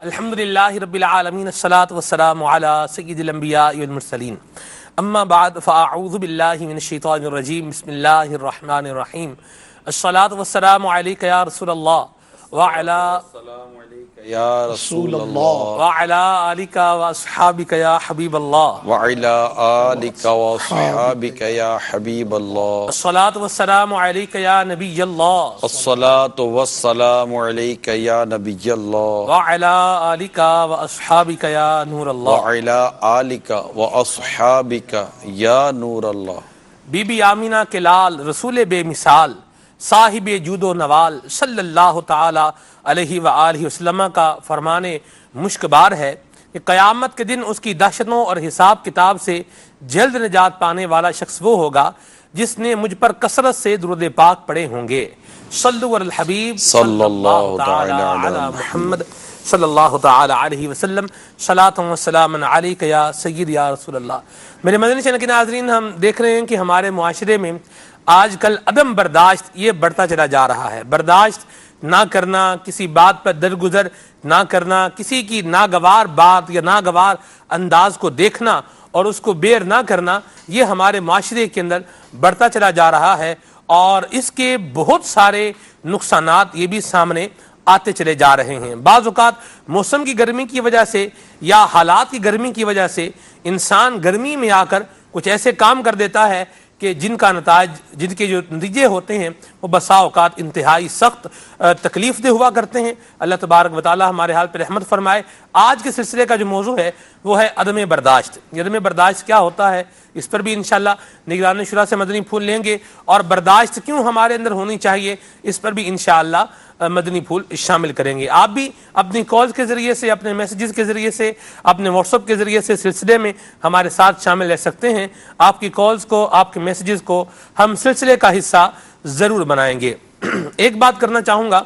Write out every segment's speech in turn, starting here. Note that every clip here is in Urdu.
الحمدللہ رب العالمین الصلاۃ والسلام علی سید الانبیاء والمرسلین اما بعد فاعوذ باللہ من الشیطان الرجیم بسم اللہ الرحمن الرحیم الصلاۃ والسلام علیک یا رسول اللہ یا رسول اللہ وعلی آلک واصحابک یا حبیب اللہ وعلی آلک واصحابک یا حبیب اللہ الصلاۃ والسلام علیک یا نبی اللہ الصلاة والسلام علیک یا نبی اللہ وعلی آلک واصحابک یا نور اللہ وعلی آلک واصحابک یا نور اللہ بی بی آمینہ کے لال رسول بے مثال صاحب جود و نوال صلی اللہ تعالی علیہ وآلہ وسلم کا فرمان مشک بار ہے کہ قیامت کے دن اس کی دہشتوں اور حساب کتاب سے جلد نجات پانے والا شخص وہ ہوگا جس نے مجھ پر کثرت سے درود پاک پڑھے ہوں گے۔ صلو علی الحبیب صلی اللہ تعالی علی محمد صلی اللہ تعالی علیہ وسلم صلاۃ و سلام علیک یا سید یا رسول اللہ۔ میرے مدنی چینل کے ناظرین، ہم دیکھ رہے ہیں کہ ہمارے معاشرے میں آج کل عدم برداشت یہ بڑھتا چلا جا رہا ہے۔ برداشت نہ کرنا، کسی بات پر درگزر نہ کرنا، کسی کی ناگوار بات یا ناگوار انداز کو دیکھنا اور اس کو بیر نہ کرنا، یہ ہمارے معاشرے کے اندر بڑھتا چلا جا رہا ہے، اور اس کے بہت سارے نقصانات یہ بھی سامنے آتے چلے جا رہے ہیں۔ بعض اوقات موسم کی گرمی کی وجہ سے یا حالات کی گرمی کی وجہ سے انسان گرمی میں آ کر کچھ ایسے کام کر دیتا ہے کہ جن کے جو نتیجے ہوتے ہیں وہ بسا اوقات انتہائی سخت تکلیف دہ ہوا کرتے ہیں۔ اللہ تبارک و تعالی ہمارے حال پر رحمت فرمائے۔ آج کے سلسلے کا جو موضوع ہے وہ ہے عدم برداشت۔ عدم برداشت کیا ہوتا ہے، اس پر بھی انشاءاللہ نگران شورا سے مدنی پھول لیں گے، اور برداشت کیوں ہمارے اندر ہونی چاہیے اس پر بھی انشاءاللہ مدنی پھول شامل کریں گے۔ آپ بھی اپنی کالز کے ذریعے سے، اپنے میسیجز کے ذریعے سے، اپنے واٹس ایپ کے ذریعے سے سلسلے میں ہمارے ساتھ شامل رہ سکتے ہیں۔ آپ کی کالز کو، آپ کے میسیجز کو ہم سلسلے کا حصہ ضرور بنائیں گے۔ ایک بات کرنا چاہوں گا،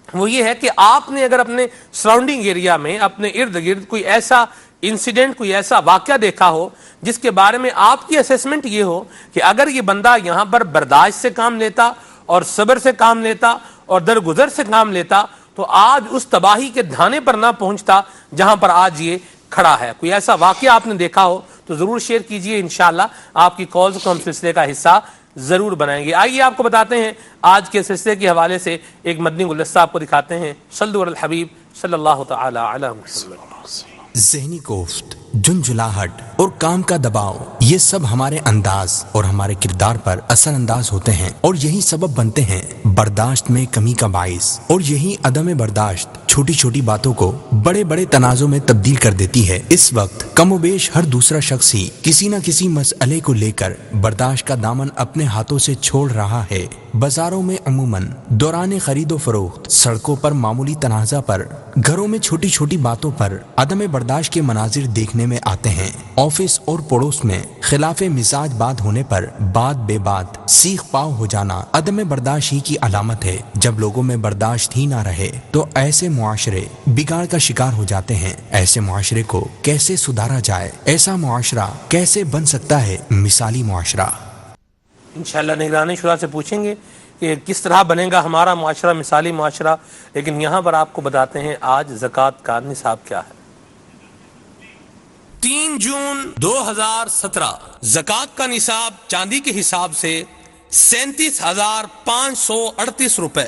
وہ یہ ہے کہ آپ نے اگر اپنے سراؤنڈنگ ایریا میں، اپنے ارد گرد کوئی ایسا انسیڈنٹ، کوئی ایسا واقعہ دیکھا ہو جس کے بارے میں آپ کی اسیسمنٹ یہ ہو کہ اگر یہ بندہ یہاں پر برداشت سے کام لیتا اور صبر سے کام لیتا اور درگزر سے کام لیتا تو آج اس تباہی کے دھانے پر نہ پہنچتا جہاں پر آج یہ کھڑا ہے۔ کوئی ایسا واقعہ آپ نے دیکھا ہو تو ضرور شیئر کیجئے، انشاءاللہ آپ کی کالز کو ہم سلسلے کا حصہ ضرور بنائیں گے۔ آئیے آپ کو بتاتے ہیں آج کے سلسلے کے حوالے سے ایک مدنی گلدستہ آپ کو دکھاتے ہیں۔ صلو علی الحبیب صلی اللہ تعالی علی محمد۔ ذہنی کوفت، جھنجھلاہٹ اور کام کا دباؤ، یہ سب ہمارے انداز اور ہمارے کردار پر اثر انداز ہوتے ہیں، اور یہی سبب بنتے ہیں برداشت میں کمی کا باعث، اور یہی عدم برداشت چھوٹی چھوٹی باتوں کو بڑے بڑے تنازع میں تبدیل کر دیتی ہے۔ اس وقت کم و بیش ہر دوسرا شخص ہی کسی نہ کسی مسئلے کو لے کر برداشت کا دامن اپنے ہاتھوں سے چھوڑ رہا ہے۔ بازاروں میں عموماً دوران خرید و فروخت، سڑکوں پر معمولی تنازع پر، گھروں میں چھوٹی چھوٹی باتوں پر عدم برداشت کے مناظر دیکھنے میں آتے ہیں۔ آفس اور پڑوس میں خلاف مزاج بات ہونے پر بات بے بات سیخ پاؤ ہو جانا عدم برداشت ہی کی علامت ہے۔ جب لوگوں میں برداشت ہی نہ رہے تو ایسے معاشرے بگاڑ کا شکار ہو جاتے ہیں۔ ایسے معاشرے کو کیسے سدھارا جائے؟ ایسا معاشرہ کیسے بن سکتا ہے مثالی معاشرہ؟ انشاءاللہ نگرانی شورا سے پوچھیں گے کہ کس طرح بنے گا ہمارا معاشرہ مثالی معاشرہ، لیکن یہاں پر آپ کو بتاتے ہیں آج زکوٰۃ کا نصاب کیا ہے۔ 3 جون 2017 زکوٰۃ کا نصاب چاندی کے حساب سے 37,538 روپے۔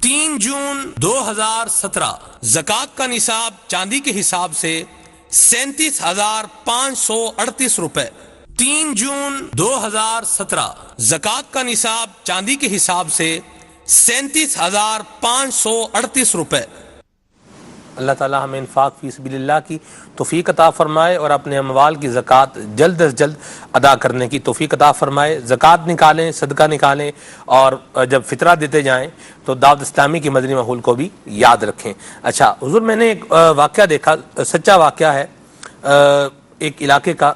3 جون 2017 زکوٰۃ کا نصاب چاندی کے حساب سے 37,538 روپے۔ 3 جون 2017 زکوٰۃ کا نصاب چاندی کے حساب سے 37,538 روپے۔ اللہ تعالی ہمیں انفاق فی سبیل اللہ کی توفیق عطا فرمائے اور اپنے اموال کی زکوٰۃ جلد از جلد ادا کرنے کی توفیق عطا فرمائے۔ زکوٰۃ نکالیں، صدقہ نکالیں، اور جب فطرہ دیتے جائیں تو دعوت اسلامی کی مدنی ماحول کو بھی یاد رکھیں۔ اچھا حضور، میں نے ایک واقعہ دیکھا، سچا واقعہ ہے، ایک علاقے کا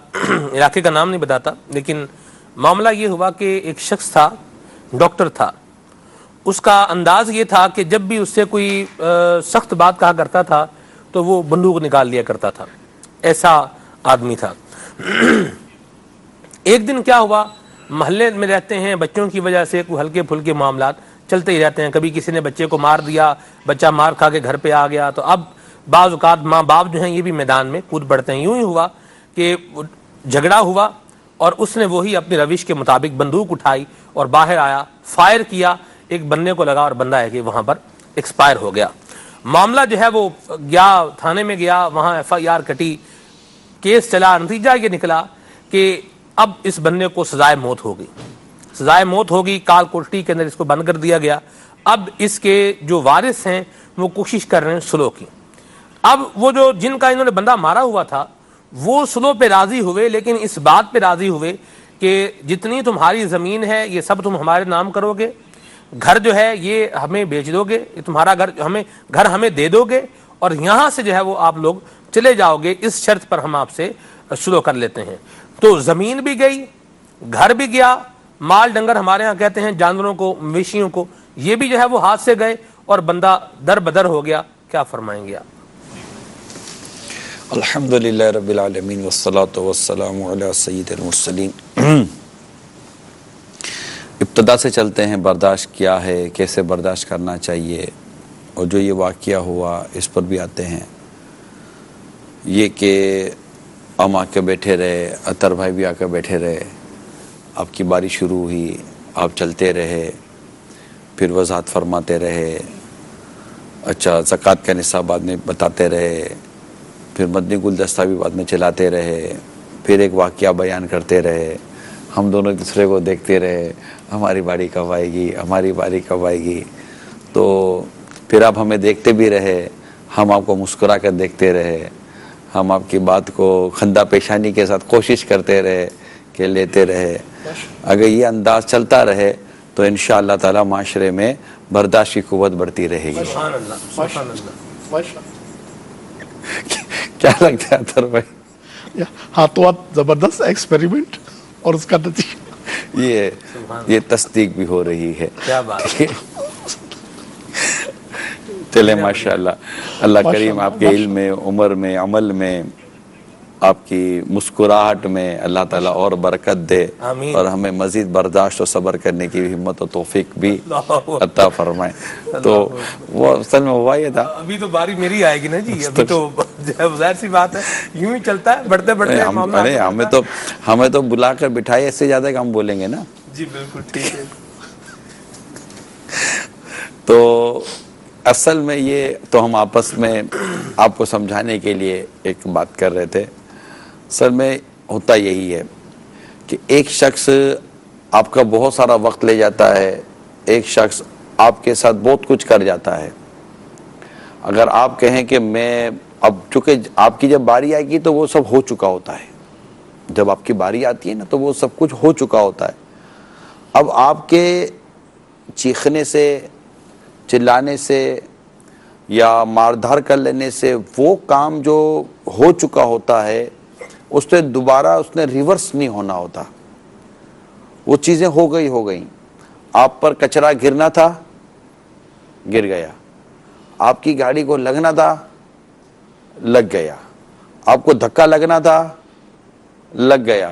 نام نہیں بتاتا، لیکن معاملہ یہ ہوا کہ ایک شخص تھا، ڈاکٹر تھا۔ اس کا انداز یہ تھا کہ جب بھی اس سے کوئی سخت بات کہا کرتا تھا تو وہ بندوق نکال لیا کرتا تھا، ایسا آدمی تھا۔ ایک دن کیا ہوا، محلے میں رہتے ہیں، بچوں کی وجہ سے کوئی ہلکے پھلکے معاملات چلتے ہی رہتے ہیں۔ کبھی کسی نے بچے کو مار دیا، بچہ مار کھا کے گھر پہ آ گیا، تو اب بعض اوقات ماں باپ جو ہیں یہ بھی میدان میں کود پڑتے ہیں. یوں ہی ہوا کہ جھگڑا ہوا اور اس نے وہی اپنی روش کے مطابق بندوق اٹھائی اور باہر آیا, فائر کیا, ایک بندے کو لگا اور بندہ ہے کہ وہاں پر ایکسپائر ہو گیا. معاملہ جو ہے وہ گیا تھانے میں گیا, وہاں ایف آئی آر کٹی, کیس چلا. نتیجہ یہ نکلا کہ اب اس بندے کو سزائے موت ہو گئی, سزائے موت ہوگی, کال کوٹری کے اندر اس کو بند کر دیا گیا. اب اس کے جو وارث ہیں وہ کوشش کر رہے ہیں سلو کی. اب وہ جو جن کا انہوں نے بندہ مارا ہوا تھا وہ سلو پہ راضی ہوئے, لیکن اس بات پہ راضی ہوئے کہ جتنی تمہاری زمین ہے یہ سب تم ہمارے نام کرو گے, گھر جو ہے یہ ہمیں بیچ دو گے, یہ تمہارا گھر ہمیں دے دو گے, اور یہاں سے جو ہے وہ آپ لوگ چلے جاؤ گے, اس شرط پر ہم آپ سے سلو کر لیتے ہیں. تو زمین بھی گئی, گھر بھی گیا, مال ڈنگر ہمارے ہاں کہتے ہیں جانوروں کو, مویشیوں کو, یہ بھی جو ہے وہ ہاتھ سے گئے اور بندہ در بدر ہو گیا. کیا فرمائیں گے آپ؟ الحمدللہ رب العالمین والصلاة والسلام علی سید المرسلین. ابتدا سے چلتے ہیں, برداشت کیا ہے, کیسے برداشت کرنا چاہیے, اور جو یہ واقعہ ہوا اس پر بھی آتے ہیں. یہ کہ ہم آ کے بیٹھے رہے, اطہر بھائی بھی آ کے بیٹھے رہے, آپ کی باری شروع ہوئی, آپ چلتے رہے, پھر وضاحت فرماتے رہے, اچھا زکوٰۃ کا نصاب بعد میں بتاتے رہے, پھر مدنی گلدستہ بھی بعد میں چلاتے رہے, پھر ایک واقعہ بیان کرتے رہے. ہم دونوں دوسرے کو دیکھتے رہے, ہماری باری کب آئے گی, ہماری باری کب آئے گی. تو پھر آپ ہمیں دیکھتے بھی رہے, ہم آپ کو مسکرا کر دیکھتے رہے, ہم آپ کی بات کو خندہ پیشانی کے ساتھ کوشش کرتے رہے کہ لیتے رہے. اگر یہ انداز چلتا رہے تو انشاءاللہ تعالی معاشرے میں برداشت کی قوت بڑھتی رہے گی. سبحان اللہ, سبحان اللہ. کیا لگتا ہے اطہر بھائی؟ ہاں تو زبردست ایکسپیریمنٹ اور اس کا نتیجہ یہ تصدیق بھی ہو رہی ہے. کیا بات ہے. چلے ماشاءاللہ, اللہ کریم آپ کے علم میں, عمر میں, عمل میں, آپ کی مسکراہٹ میں اللہ تعالیٰ اور برکت دے, اور ہمیں مزید برداشت و صبر کرنے کی ہمت و توفیق بھی عطا فرمائے. تو وہ اصل میں ہوا یہ تھا. ابھی تو باری میری آئے گی نا جی, ابھی تو ظاہر سی بات ہے, یوں ہی چلتا ہے, بڑھتے بڑھتے. ہمیں تو بلا کر بٹھائے, اس سے زیادہ کہ ہم بولیں گے نا. جی بالکل ٹھیک ہے. تو اصل میں یہ تو ہم آپس میں آپ کو سمجھانے کے لیے ایک بات کر رہے تھے. اصل میں ہوتا یہی ہے کہ ایک شخص آپ کا بہت سارا وقت لے جاتا ہے, ایک شخص آپ کے ساتھ بہت کچھ کر جاتا ہے. اگر آپ کہیں کہ میں اب, چونکہ آپ کی جب باری آئے گی تو وہ سب ہو چکا ہوتا ہے, جب آپ کی باری آتی ہے نا تو وہ سب کچھ ہو چکا ہوتا ہے. اب آپ کے چیخنے سے, چلانے سے یا ماردھار کر لینے سے وہ کام جو ہو چکا ہوتا ہے اس سے دوبارہ اس نے ریورس نہیں ہونا ہوتا. وہ چیزیں ہو گئیں. آپ پر کچرا گرنا تھا, گر گیا. آپ کی گاڑی کو لگنا تھا, لگ گیا. آپ کو دھکا لگنا تھا, لگ گیا.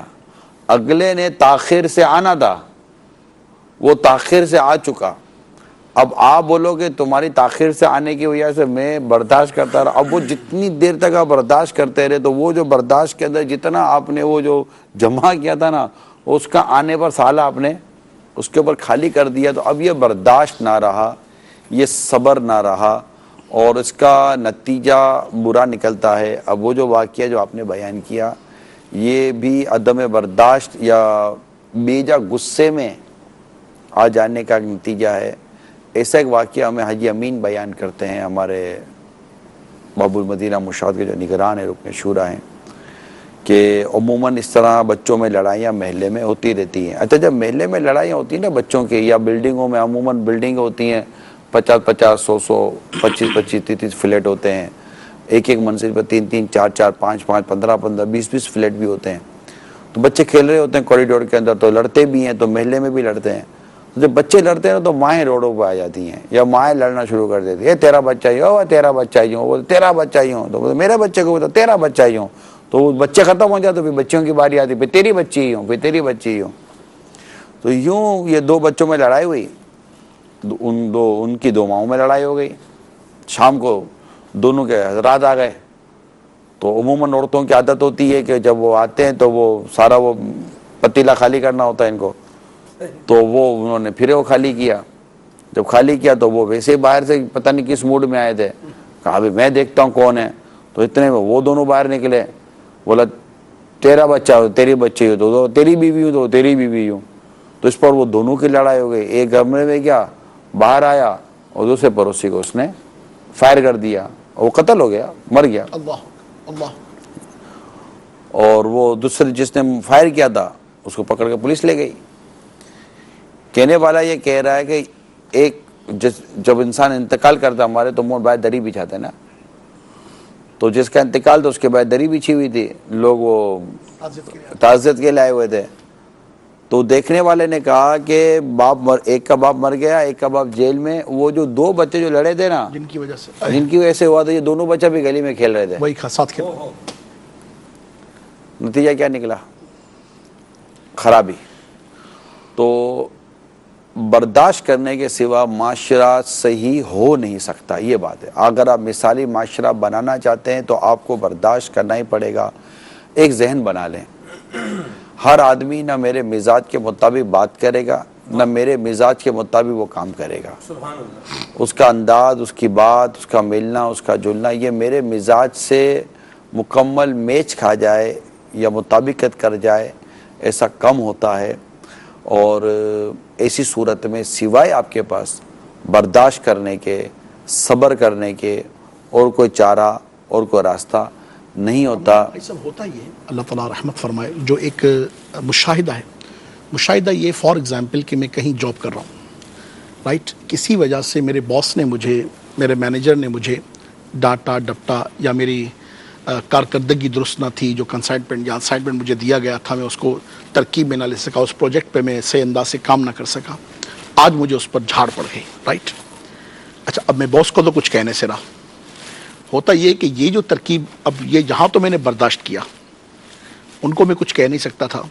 اگلے نے تاخیر سے آنا تھا, وہ تاخیر سے آ چکا. اب آپ بولو کہ تمہاری تاخیر سے آنے کی وجہ سے میں برداشت کرتا رہا. اب وہ جتنی دیر تک آپ برداشت کرتے رہے تو وہ جو برداشت کے اندر جتنا آپ نے وہ جو جمع کیا تھا نا, اس کا آنے پر سالہ آپ نے اس کے اوپر خالی کر دیا. تو اب یہ برداشت نہ رہا, یہ صبر نہ رہا, اور اس کا نتیجہ برا نکلتا ہے. اب وہ جو واقعہ جو آپ نے بیان کیا یہ بھی عدم برداشت یا بیجا غصے میں آ جانے کا نتیجہ ہے. ایسا ایک واقعہ ہمیں حاجی امین بیان کرتے ہیں, ہمارے باب المدینہ مشاہد کے جو نگران ہیں, رکن شورا ہیں, کہ عموماً اس طرح بچوں میں لڑائیاں محلے میں ہوتی رہتی ہیں. اچھا جب محلے میں لڑائیاں ہوتی ہیں نا بچوں کی, یا بلڈنگوں میں, عموماً بلڈنگیں ہوتی ہیں 50-50, 100-100, 25-25, 30-30 فلیٹ ہوتے ہیں, ایک ایک منزل پر 3-3, 4-4, 5-5, 15-15, 20-20 فلیٹ بھی ہوتے ہیں. تو بچے کھیل رہے ہوتے ہیں کوریڈور کے اندر, تو لڑتے بھی ہیں, تو محلے میں بھی لڑتے ہیں. جب بچے لڑتے ہیں تو مائیں روڈوں پہ آ جاتی ہیں, یا مائیں لڑنا شروع کر دیتی ہیں, تیرا بچہ ہی ہو, تیرا بچہ ہی ہو, تیرا بچہ ہی ہو, تو میرے بچے کو بولتا تیرا بچہ ہی ہو. تو بچے ختم ہو جاتے, تو پھر بچوں کی باری آتی, پھر تیری بچی ہی ہو, پھر تیری بچی ہی ہو. تو یوں یہ دو بچوں میں لڑائی ہوئی, ان کی دو ماؤں میں لڑائی ہو گئی. شام کو دونوں کے حضرات آ گئے. تو عموماً عورتوں کی عادت ہوتی ہے کہ جب وہ آتے ہیں تو وہ سارا وہ پتیلا خالی کرنا ہوتا ہے ان کو, تو وہ انہوں نے پھر وہ خالی کیا. جب خالی کیا تو وہ ویسے ہی باہر سے پتہ نہیں کس موڈ میں آئے تھے, کہا ابھی میں دیکھتا ہوں کون ہے. تو اتنے میں وہ دونوں باہر نکلے, بولا تیرا بچہ ہو تیری بچی ہو تو تیری بیوی ہوں تو تیری بیوی ہوں. تو اس پر وہ دونوں کی لڑائی ہو گئی. ایک کمرے میں گیا, باہر آیا اور دوسرے پڑوسی کو اس نے فائر کر دیا, وہ قتل ہو گیا, مر گیا. اللہ اللہ. اور وہ دوسرے جس نے فائر کیا تھا اس کو پکڑ کے پولیس لے گئی. کہنے والا یہ کہہ رہا ہے کہ ایک جب انسان انتقال کرتا ہمارے تو منہ باہر دری بچھاتے ہیں نا, تو جس کا انتقال تھا اس کے بعد دری بچھی ہوئی تھی, لوگ وہ تعزیت کے لیے آئے ہوئے تھے. تو دیکھنے والے نے کہا کہ ایک کا باپ مر گیا, ایک کا باپ جیل میں. وہ جو دو بچے جو لڑے تھے نا, جن کی وجہ سے ہوا تھا, یہ دونوں بچہ بھی گلی میں کھیل رہے تھے, وہی ساتھ کھیل. نتیجہ کیا نکلا؟ خرابی. تو برداشت کرنے کے سوا معاشرہ صحیح ہو نہیں سکتا, یہ بات ہے. اگر آپ مثالی معاشرہ بنانا چاہتے ہیں تو آپ کو برداشت کرنا ہی پڑے گا. ایک ذہن بنا لیں, ہر آدمی نہ میرے مزاج کے مطابق بات کرے گا, نہ میرے مزاج کے مطابق وہ کام کرے گا. اس کا انداز, اس کی بات, اس کا ملنا, اس کا جلنا, یہ میرے مزاج سے مکمل میچ کھا جائے یا مطابقت کر جائے, ایسا کم ہوتا ہے. اور ایسی صورت میں سوائے آپ کے پاس برداشت کرنے کے, صبر کرنے کے اور کوئی چارہ اور کوئی راستہ نہیں ہوتا. ایسا ہوتا ہی ہے, اللہ تعالیٰ رحمت فرمائے. جو ایک مشاہدہ ہے, مشاہدہ یہ فار ایگزامپل کہ میں کہیں جاب کر رہا ہوں, رائٹ, کسی وجہ سے میرے باس نے مجھے, میرے مینیجر نے مجھے ڈانٹا ڈپٹا, یا میری کارکردگی درست نہ تھی, جو کنسائنمنٹ یا اسائنمنٹ مجھے دیا گیا تھا میں اس کو ترکیب میں نہ لے سکا, اس پروجیکٹ پہ میں صحیح انداز سے کام نہ کر سکا, آج مجھے اس پر جھاڑ پڑ گئی, رائٹ. اچھا, اب میں باس کو تو کچھ کہنے سے رہا. ہوتا یہ کہ یہ جو ترکیب, اب یہ جہاں تو میں نے برداشت کیا, ان کو میں کچھ کہہ نہیں سکتا تھا,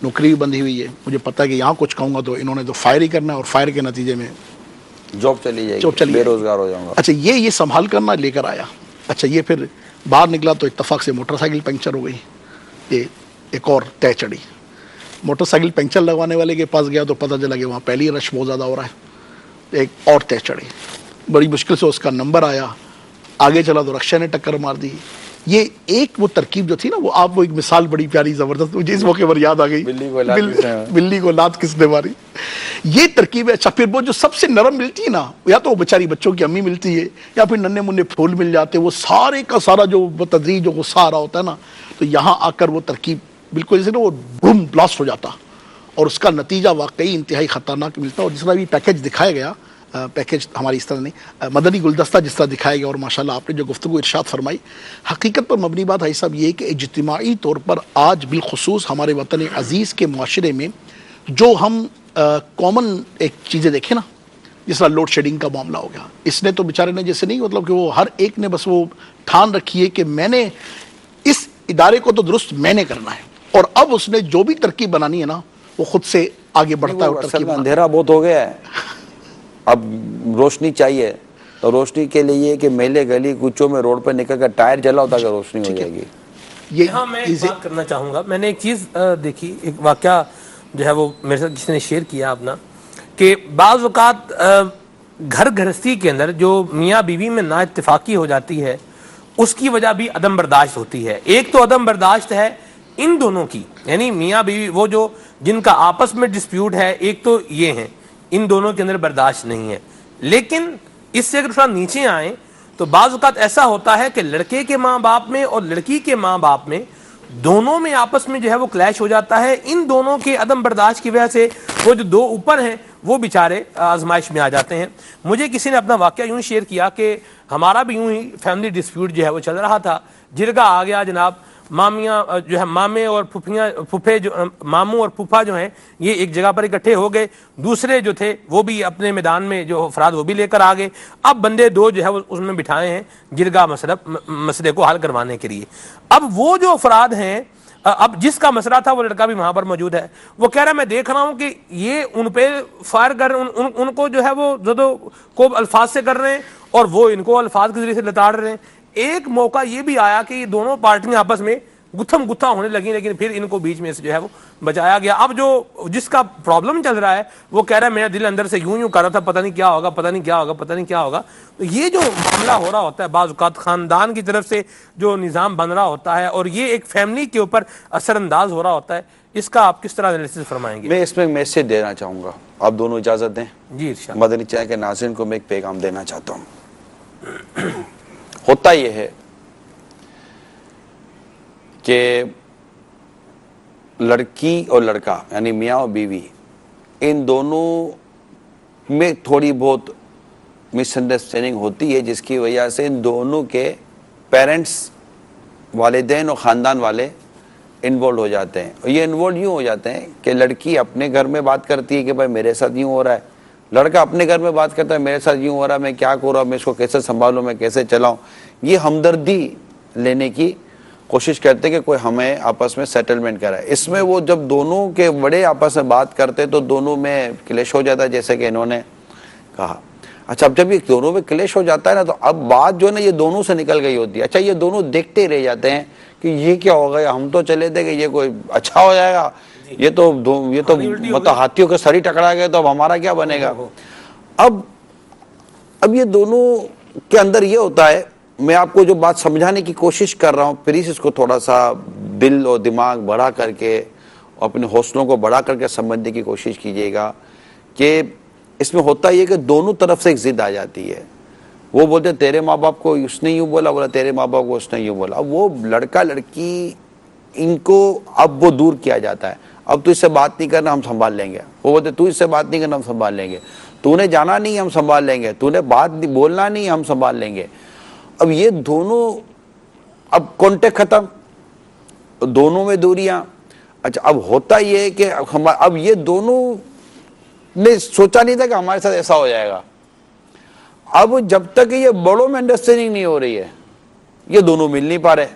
نوکری بھی بندھی ہوئی ہے, مجھے پتا ہے کہ یہاں کچھ کہوں گا تو انہوں نے تو فائر ہی کرنا ہے, اور فائر کے نتیجے میں جاب چلی جائے گی, بے روزگار ہو جاؤں گا. اچھا, یہ سنبھال کرنا لے کر آیا. اچھا, یہ پھر باہر نکلا تو اتفاق سے موٹر سائیکل پنکچر ہو گئی, یہ ایک اور طے چڑھی. موٹر سائیکل پنکچر لگوانے والے کے پاس گیا تو پتہ چلا کہ وہاں پہلی رش بہت زیادہ ہو رہا ہے, ایک اور طے چڑھی. بڑی مشکل سے اس کا نمبر آیا, آگے چلا تو رکشا نے ٹکر مار دی. یہ ایک وہ ترکیب جو تھی نا, وہ آپ, وہ ایک مثال بڑی پیاری زبردست مجھے اس موقع پر یاد آ گئی, بلی کو لات کس نے ماری, یہ ترکیب ہے. اچھا, پھر وہ جو سب سے نرم ملتی ہے نا, یا تو وہ بیچاری بچوں کی امی ملتی ہے, یا پھر ننھے منھے پھول مل جاتے, وہ سارے کا سارا جو تدریج جو غصہ آ رہا ہوتا ہے نا, تو یہاں آ کر وہ ترکیب بالکل جیسے نا وہ بوم بلاسٹ ہو جاتا, اور اس کا نتیجہ واقعی انتہائی خطرناک ملتا. اور جس طرح بھی پیکیج دکھایا گیا, پیکیج ہماری اس طرح نہیں, مدنی گلدستہ جس طرح دکھایا گیا, اور ماشاءاللہ آپ نے جو گفتگو ارشاد فرمائی, حقیقت پر مبنی بات ہے صاحب یہ کہ اجتماعی طور پر آج بالخصوص ہمارے وطن عزیز کے معاشرے میں جو ہم کامن ایک چیزیں دیکھیں نا, جس طرح لوڈ شیڈنگ کا معاملہ ہو گیا, اس نے تو بیچارے نے جیسے نہیں, مطلب کہ وہ ہر ایک نے بس وہ ٹھان رکھی ہے کہ میں نے اس ادارے کو تو درست میں نے کرنا ہے, اور اب اس نے جو بھی ترکیب بنانی ہے نا وہ خود سے آگے بڑھتا ہے. اصل میں اندھیرا بہت ہو گیا ہے, اب روشنی چاہیے, تو روشنی کے لیے کہ میلے گلی کوچوں میں روڈ پہ نکل کر ٹائر جلا ہوتا کہ روشنی ہو جائے گی. یہاں میں ایک بات کرنا چاہوں گا. میں نے ایک چیز دیکھی, ایک واقعہ جو ہے وہ میرے ساتھ کسی نے شیئر کیا اپنا, کہ بعض اوقات گھر گھرستی کے اندر جو میاں بیوی میں نا اتفاقی ہو جاتی ہے, اس کی وجہ بھی عدم برداشت ہوتی ہے. ایک تو عدم برداشت ہے ان دونوں کی, یعنی میاں بیوی وہ جو جن کا آپس میں ڈسپیوٹ ہے, ایک تو یہ ہیں, ان دونوں کے اندر برداشت نہیں ہے. لیکن اس سے اگر تھوڑا نیچے آئیں تو بعض اوقات ایسا ہوتا ہے کہ لڑکے کے ماں باپ میں اور لڑکی کے ماں باپ میں دونوں میں آپس میں جو ہے وہ کلیش ہو جاتا ہے. ان دونوں کے عدم برداشت کی وجہ سے وہ جو دو اوپر ہیں وہ بیچارے آزمائش میں آ جاتے ہیں. مجھے کسی نے اپنا واقعہ یوں شیئر کیا کہ ہمارا بھی یوں ہی فیملی ڈسپیوٹ جو ہے وہ چل رہا تھا. جرگہ آ گیا جناب, مامیاں جو ہے مامے اور پھپھیاں پھپھے جو ماموں اور پھپھا جو ہیں یہ ایک جگہ پر اکٹھے ہو گئے, دوسرے جو تھے وہ بھی اپنے میدان میں جو افراد وہ بھی لے کر آ گئے. اب بندے دو جو ہے وہ اس میں بٹھائے ہیں جرگہ مسئلے کو حل کروانے کے لیے. اب وہ جو افراد ہیں اب جس کا مسئلہ تھا وہ لڑکا بھی وہاں پر موجود ہے. وہ کہہ رہا ہے میں دیکھ رہا ہوں کہ یہ ان پہ فائر کر ان کو جو ہے وہ زدو کو الفاظ سے کر رہے ہیں اور وہ ان کو الفاظ کے ذریعے سے لتاڑ رہے ہیں. ایک موقع یہ بھی آیا کہ یہ دونوں پارٹیاں آپس میں گتھم گتھا ہونے لگیں, لیکن پھر ان کو بیچ میں سے جو ہے وہ بچایا گیا. اب جو جس کا پرابلم چل رہا ہے وہ کہہ رہا ہے میرا دل اندر سے یوں کر رہا تھا, پتہ نہیں کیا ہوگا, پتہ نہیں کیا ہوگا, پتہ نہیں کیا ہوگا. تو یہ جو معاملہ ہو رہا ہوتا ہے بعض اوقات خاندان کی طرف سے جو نظام بن رہا ہوتا ہے اور یہ ایک فیملی کے اوپر اثر انداز ہو رہا ہوتا ہے, اس کا آپ کس طرح انالیسس فرمائیں گے؟ میں اس میں ایک میسج دینا چاہوں گا, آپ دونوں اجازت دیں. جی ارشاد. مدنی چینل کے ناظرین کو میں ایک پیغام دینا چاہتا ہوں. ہوتا یہ ہے کہ لڑکی اور لڑکا یعنی میاں اور بیوی, ان دونوں میں تھوڑی بہت مس انڈرسٹینڈنگ ہوتی ہے جس کی وجہ سے ان دونوں کے پیرنٹس, والدین اور خاندان والے انوالو ہو جاتے ہیں. اور یہ انوالو یوں ہو جاتے ہیں کہ لڑکی اپنے گھر میں بات کرتی ہے کہ بھائی میرے ساتھ یوں ہو رہا ہے, لڑکا اپنے گھر میں بات کرتا ہے میرے ساتھ یوں ہو رہا ہے, میں کیا کروں, میں اس کو کیسے سنبھالوں, میں کیسے چلاؤں. یہ ہمدردی لینے کی کوشش کرتے کہ کوئی ہمیں آپس میں سیٹلمنٹ کرائے. اس میں وہ جب دونوں کے بڑے آپس میں بات کرتے تو دونوں میں کلیش ہو جاتا ہے جیسے کہ انہوں نے کہا. اچھا اب جب یہ دونوں میں کلیش ہو جاتا ہے نا تو اب بات جو ہے نا یہ دونوں سے نکل گئی ہوتی ہے. اچھا یہ دونوں دیکھتے ہی رہ جاتے ہیں کہ یہ کیا ہو گیا, ہم تو چلے تھے کہ یہ کوئی اچھا ہو جائے گا, یہ تو مطلب ہاتھیوں کے سر ہی ٹکرا گئے تو اب ہمارا کیا بنے گا. اب یہ دونوں کے اندر یہ ہوتا ہے, میں آپ کو جو بات سمجھانے کی کوشش کر رہا ہوں پلیز اس کو تھوڑا سا دل اور دماغ بڑھا کر کے اپنے حوصلوں کو بڑھا کر کے سمجھنے کی کوشش کیجیے گا کہ اس میں ہوتا یہ کہ دونوں طرف سے ایک ضد آ جاتی ہے. وہ بولتے ہیں تیرے ماں باپ کو اس نے یوں بولا, بولا تیرے ماں باپ کو اس نے یوں بولا. اب وہ لڑکا لڑکی ان کو اب وہ دور کیا جاتا ہے. اب تو اس سے بات نہیں کرنا, ہم سنبھال لیں گے. وہ بولتے تو اس سے بات نہیں کرنا, ہم سنبھال لیں گے. تو نے جانا نہیں, ہم سنبھال لیں گے. تو نے بات بولنا نہیں, ہم سنبھال لیں گے. اب یہ دونوں اب کانٹیکٹ ختم, دونوں میں دوریاں. اچھا اب ہوتا یہ ہے کہ اب یہ دونوں نے سوچا نہیں تھا کہ ہمارے ساتھ ایسا ہو جائے گا. اب جب تک یہ بڑوں میں انڈرسٹینڈنگ نہیں ہو رہی ہے یہ دونوں مل نہیں پا رہے.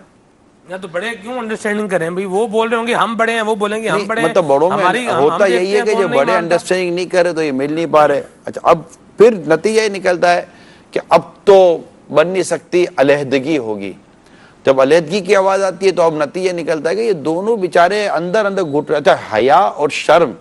یا تو بڑے کیوں انڈرسٹینڈنگ کریں بھائی, وہ بول رہے ہوں گے ہم بڑے ہیں, وہ بولیں گے ہم بڑے ہیں. مطلب بڑوں میں ہوتا یہی ہے کہ جو بڑے انڈرسٹینڈنگ نہیں کرے تو یہ مل نہیں پا رہے. اچھا اب پھر نتیجہ یہ نکلتا ہے کہ اب تو بن نہیں سکتی, علیحدگی ہوگی. جب علیحدگی کی آواز آتی ہے تو اب نتیجہ نکلتا ہے کہ یہ دونوں بیچارے اندر اندر گھٹ رہے. اچھا حیا اور شرم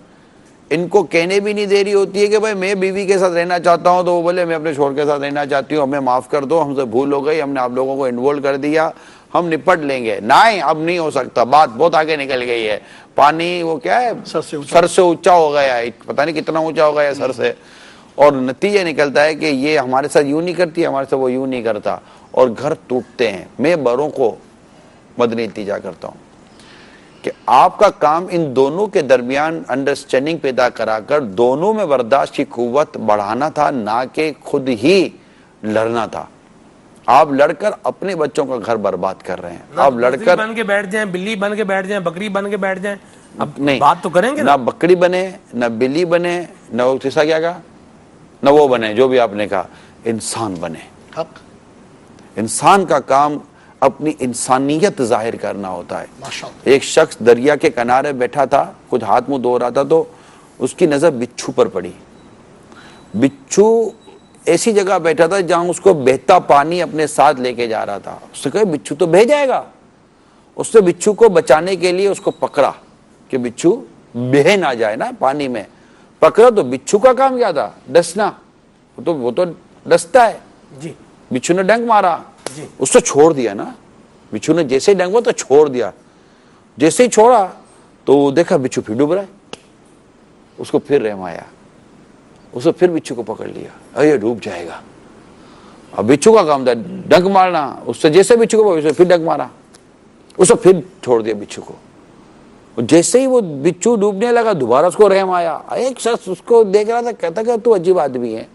ان کو کہنے بھی نہیں دے رہی ہوتی ہے کہ بھائی میں بیوی کے ساتھ رہنا چاہتا ہوں, تو وہ بولے میں اپنے شوہر کے ساتھ رہنا چاہتی ہوں, ہمیں معاف کر دو, ہم سے بھول ہو گئی, ہم نے آپ لوگوں کو انوالو کر دیا, ہم نپٹ لیں گے. نہیں اب نہیں ہو سکتا, بات بہت آگے نکل گئی ہے. پانی وہ کیا ہے سر سے اونچا ہو گیا ہے, پتہ نہیں کتنا اونچا ہو گیا ہے سر سے. اور نتیجہ نکلتا ہے کہ یہ ہمارے ساتھ یوں نہیں کرتی, ہمارے ساتھ وہ یوں نہیں کرتا, اور گھر ٹوٹتے ہیں. میں بڑوں کو مدنی التجا کرتا ہوں کہ آپ کا کام ان دونوں کے درمیان انڈرسٹینڈنگ پیدا کرا کر دونوں میں برداشت کی قوت بڑھانا تھا, نہ کہ خود ہی لڑنا تھا. آپ لڑ کر اپنے بچوں کا گھر برباد کر رہے ہیں. آپ لڑ کر بن کے بیٹھ جائیں, بلی بن کے بیٹھ جائیں, بکری بن کے بیٹھ جائیں, اب نہیں بات تو کریں گے نہ بکری بنے, نہ بلی بنے, نہ وہ تیسا کیا کہا, نہ وہ بنے جو بھی آپ نے کہا, انسان بنے. انسان کا کام اپنی انسانیت ظاہر کرنا ہوتا ہے. ایک شخص دریا کے کنارے بیٹھا تھا, کچھ ہاتھ منہ دھو رہا تھا, تو اس کی نظر بچھو پر پڑی. بچھو ایسی جگہ بیٹھا تھا جہاں اس کو بہتا پانی اپنے ساتھ لے کے جا رہا تھا. اس نے کہا بچھو تو بہہ جائے گا. اس نے بچھو کو بچانے کے لیے اس کو پکڑا کہ بچھو بہہ نہ جائے نا پانی میں. پکڑا تو بچھو کا کام کیا تھا, ڈسنا. وہ تو ڈستا ہے. جی بچھو نے ڈنک مارا, اس کو چھوڑ دیا نا. بچھو نے جیسے ہی ڈنک مارا تو چھوڑ دیا. جیسے ہی چھوڑا تو دیکھا بچھو پھر ڈوب رہا ہے. اس کو پھر رحم آیا, اس نے پھر بچھو کو پکڑ لیا, یہ ڈوب جائے گا. اب بچھو کا کام تھا ڈنک مارنا, اس سے جیسے بچھو کو پھر ڈنک مارا, اس نے پھر چھوڑ دیا بچھو کو. جیسے ہی وہ بچھو ڈوبنے لگا دوبارہ اس کو رحم آیا. ایک شخص اس کو دیکھ رہا تھا, کہتا کہ تو عجیب آدمی ہے,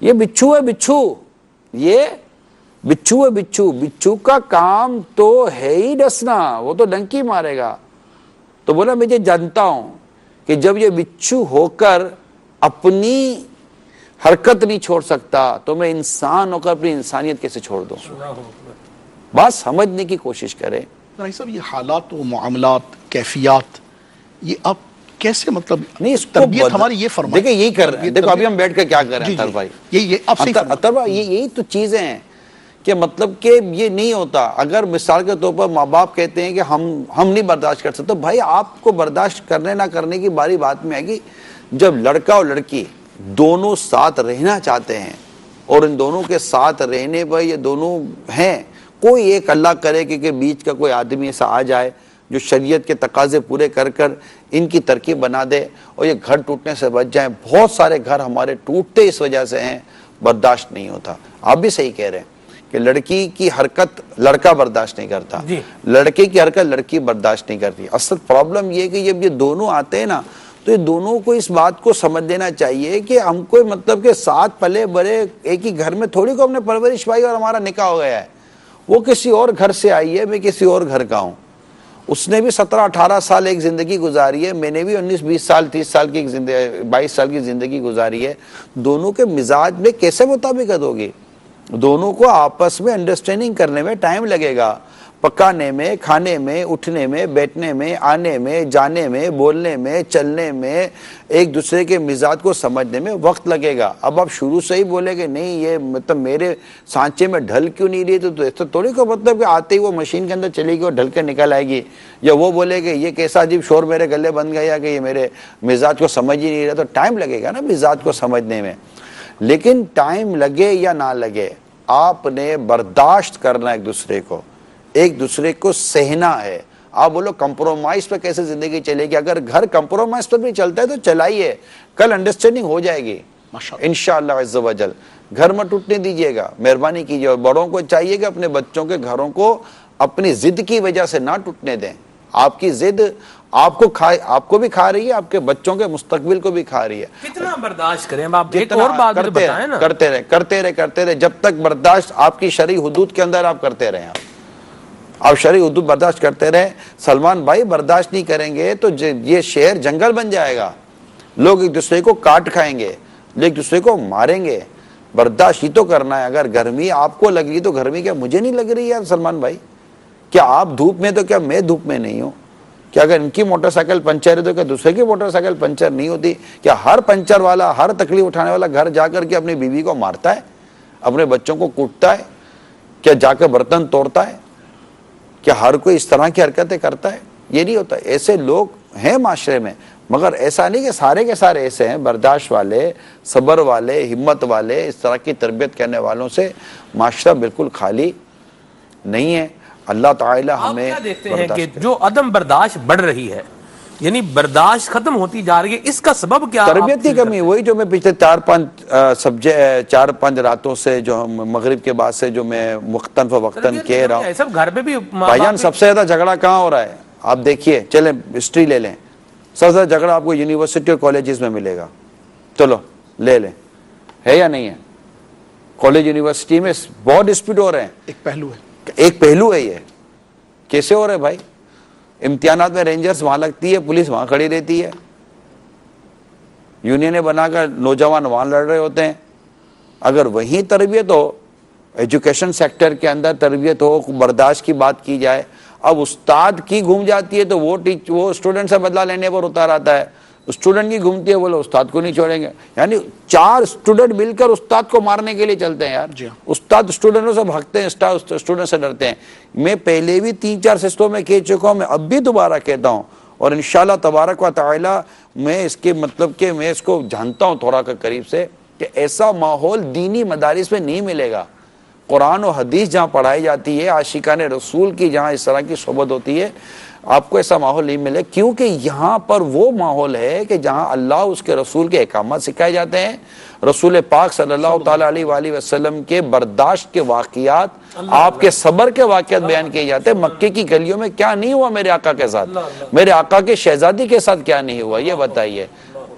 یہ بچھو ہے, بچھو یہ بچھو ہے. بچھو کا کام تو ہے ہی ڈسنا, وہ تو ڈنکی مارے گا. تو بولا مجھے جانتا ہوں کہ جب یہ بچھو ہو کر اپنی حرکت نہیں چھوڑ سکتا تو میں انسان ہو کر اپنی انسانیت کیسے چھوڑ دوں. بات سمجھنے کی کوشش کریں. نہیں صاحب یہ حالات و معاملات کیفیات یہ آپ کیسے مطلب نہیں اس کو تربیت ہماری یہ فرمائے. دیکھیں یہی کر رہے ہیں. دیکھو ابھی ہم بیٹھ کے کیا کر رہے ہیں اطہر بھائی, یہ آپ صحیح فرمائیں. اطہر بھائی یہی تو چیزیں ہیں کہ مطلب کہ یہ نہیں ہوتا. اگر مثال کے طور پر ماں باپ کہتے ہیں کہ ہم نہیں برداشت کر سکتے, تو بھائی آپ کو برداشت کرنے نہ کرنے کی باری بات میں آئے گی جب لڑکا اور لڑکی دونوں ساتھ رہنا چاہتے ہیں, اور ان دونوں کے ساتھ رہنے پر یہ دونوں ہیں, کوئی ایک اللہ کرے کہ بیچ کا کوئی آدمی ایسا آ جائے جو شریعت کے تقاضے پورے کر کر ان کی ترکیب بنا دے اور یہ گھر ٹوٹنے سے بچ جائیں. بہت سارے گھر ہمارے ٹوٹتے اس وجہ سے ہیں, برداشت نہیں ہوتا. آپ بھی صحیح کہہ رہے ہیں کہ لڑکی کی حرکت لڑکا برداشت نہیں کرتا, لڑکے کی حرکت لڑکی برداشت نہیں کرتی. اصل پرابلم یہ کہ جب یہ دونوں آتے ہیں نا, تو یہ دونوں کو اس بات کو سمجھ لینا چاہیے کہ ہم کو مطلب کہ ساتھ پلے بڑے ایک ہی گھر میں تھوڑی کو ہم نے پرورش پائی اور ہمارا نکاح ہو گیا ہے. وہ کسی اور گھر سے آئی ہے, میں کسی اور گھر کا ہوں. اس نے بھی 17-18 سال ایک زندگی گزاری ہے, میں نے بھی 19-20 سال 30 سال کی 22 سال کی زندگی گزاری ہے. دونوں کے مزاج میں کیسے مطابقت ہوگی؟ دونوں کو آپس میں انڈرسٹینڈنگ کرنے میں ٹائم لگے گا, پکانے میں, کھانے میں, اٹھنے میں, بیٹھنے میں, آنے میں, جانے میں, بولنے میں, چلنے میں, ایک دوسرے کے مزاج کو سمجھنے میں وقت لگے گا. اب آپ شروع سے ہی بولے کہ نہیں یہ مطلب میرے سانچے میں ڈھل کیوں نہیں رہی, تو ایسا تھوڑی کو مطلب کہ آتے ہی وہ مشین کے اندر چلے گی اور ڈھل کے نکل آئے گی. یا وہ بولے کہ یہ کیسا عجیب شور میرے گلے بن گیا کہ یہ میرے مزاج کو سمجھ ہی نہیں رہا, تو ٹائم لگے گا نا مزاج کو سمجھنے میں. لیکن ٹائم لگے یا نہ لگے, آپ نے برداشت کرنا ایک دوسرے کو سہنا ہے. آپ بولو کمپرومائز پہ کیسے زندگی چلے گی؟ اگر گھر کمپرومائز پر بھی چلتا ہے تو چلائیے, کل انڈرسٹینڈنگ ہو جائے گی انشاءاللہ عز و جل. گھر میں ٹوٹنے دیجئے گا, مہربانی کیجئے. اور بڑوں کو چاہیے کہ اپنے بچوں کے گھروں کو اپنی ضد کی وجہ سے نہ ٹوٹنے دیں. آپ کی ضد آپ کو بھی کھا رہی ہے, آپ کے بچوں کے مستقبل کو بھی کھا رہی ہے. کتنا برداشت کریں؟ آپ ایک اور بات بتائیں نا, کرتے رہے جب تک برداشت آپ کی شرعی حدود کے اندر آپ کرتے رہیں. آپ شرعی حدود برداشت کرتے رہیں. سلمان بھائی برداشت نہیں کریں گے تو یہ شہر جنگل بن جائے گا, لوگ ایک دوسرے کو کاٹ کھائیں گے, ایک دوسرے کو ماریں گے. برداشت ہی تو کرنا ہے. اگر گرمی آپ کو لگ رہی تو گرمی کیا مجھے نہیں لگ رہی یار سلمان بھائی؟ کیا آپ دھوپ میں تو کیا میں دھوپ میں نہیں ہوں؟ کہ اگر ان کی موٹر سائیکل پنچر ہے تو کیا دوسرے کی موٹر سائیکل پنچر نہیں ہوتی؟ کیا ہر پنچر والا, ہر تکلیف اٹھانے والا گھر جا کر کے اپنی بیوی کو مارتا ہے, اپنے بچوں کو کوٹتا ہے؟ کیا جا کے برتن توڑتا ہے؟ کیا ہر کوئی اس طرح کی حرکتیں کرتا ہے؟ یہ نہیں ہوتا. ایسے لوگ ہیں معاشرے میں, مگر ایسا نہیں کہ سارے کے سارے ایسے ہیں. برداشت والے, صبر والے, ہمت والے, اس طرح کی تربیت کرنے والوں سے معاشرہ بالکل خالی نہیں ہے. اللہ تعالی ہمیں آپ کیا دیکھتے ہیں کہ جو عدم برداشت بڑھ رہی ہے, یعنی برداشت ختم ہوتی جا رہی ہے, اس کا سبب کیا؟ تربیت کی کمی. وہی جو میں پچھلے 4-5 راتوں سے جو مغرب کے بعد سے جو میں وقتاً فوقتاً کہہ رہا ہوں. سب گھر پہ بھی بھائی جان سب سے زیادہ جھگڑا کہاں ہو رہا ہے آپ دیکھیے, چلیں ہسٹری لے لیں. سب سے زیادہ جھگڑا آپ کو یونیورسٹی اور کالجز میں ملے گا. چلو لے لیں, ہے یا نہیں ہے؟ کالج یونیورسٹی میں بہت ڈسپیوٹ ہو رہے ہیں. ایک پہلو ہے. یہ کیسے ہو رہے بھائی؟ امتحانات میں رینجرز وہاں لگتی ہے, پولیس وہاں کھڑی رہتی ہے, یونینیں بنا کر نوجوان وہاں لڑ رہے ہوتے ہیں. اگر وہیں تربیت ہو, ایجوکیشن سیکٹر کے اندر تربیت ہو, برداشت کی بات کی جائے. اب استاد کی گھوم جاتی ہے تو وہ اسٹوڈنٹ سے بدلہ لینے پر اتار آتا ہے. اسٹوڈنٹ کی گھومتی ہے, بولے استاد کو نہیں چھوڑیں گے. یعنی 4 اسٹوڈنٹ مل کر استاد کو مارنے کے لیے چلتے ہیں یار. استاد اسٹوڈنٹوں سے بھاگتے ہیں, اسٹوڈنٹ سے ڈرتے ہیں. میں پہلے بھی 3-4 سلسلوں میں کہہ چکا ہوں, میں اب بھی دوبارہ کہتا ہوں, اور انشاءاللہ تبارک و تعالی میں اس کے مطلب کہ میں اس کو جانتا ہوں تھوڑا قریب سے, کہ ایسا ماحول دینی مدارس میں نہیں ملے گا. قرآن و حدیث جہاں پڑھائی جاتی ہے, عاشقان رسول کی جہاں اس طرح کی صحبت ہوتی ہے, آپ کو ایسا ماحول نہیں ملے. کیونکہ یہاں پر وہ ماحول ہے کہ جہاں اللہ اس کے رسول کے احکامات سکھائے جاتے ہیں, رسول پاک صلی اللہ تعالیٰ علیہ وآلہ وسلم کے برداشت کے واقعات, آپ کے صبر کے واقعات بیان کیے جاتے ہیں. مکے کی گلیوں میں کیا نہیں ہوا میرے آقا کے ساتھ, میرے آقا کے شہزادی کے ساتھ کیا نہیں ہوا, یہ بتائیے.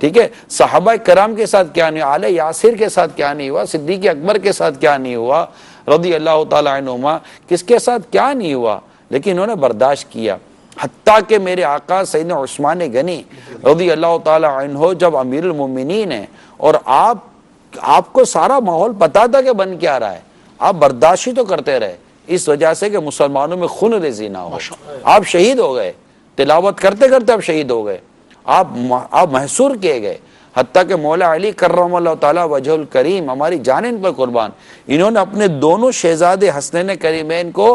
ٹھیک ہے, صحابہ کرام کے ساتھ کیا نہیں ہوا, آل یاسر کے ساتھ کیا نہیں ہوا, صدیق اکبر کے ساتھ کیا نہیں ہوا, رضی اللہ تعالیٰ عنہما, کس کے ساتھ کیا نہیں ہوا, لیکن انہوں نے برداشت کیا. حتیٰ کہ میرے آقا سیدنا عثمان غنی رضی اللہ تعالیٰ عنہ جب امیر المومنین ہیں, اور آپ کو سارا ماحول پتا تھا کہ بن کیا رہا ہے, آپ برداشت ہی تو کرتے رہے. اس وجہ سے کہ مسلمانوں میں خون ریزی نہ ہو. آپ شہید ہو گئے, تلاوت کرتے کرتے آپ شہید ہو گئے, آپ محصور کیے گئے, حتیٰ کہ مولا علی کرم اللہ تعالیٰ وجہ الکریم ہماری جان ان پر قربان, انہوں نے اپنے دونوں شہزادے حسنین کریمین کو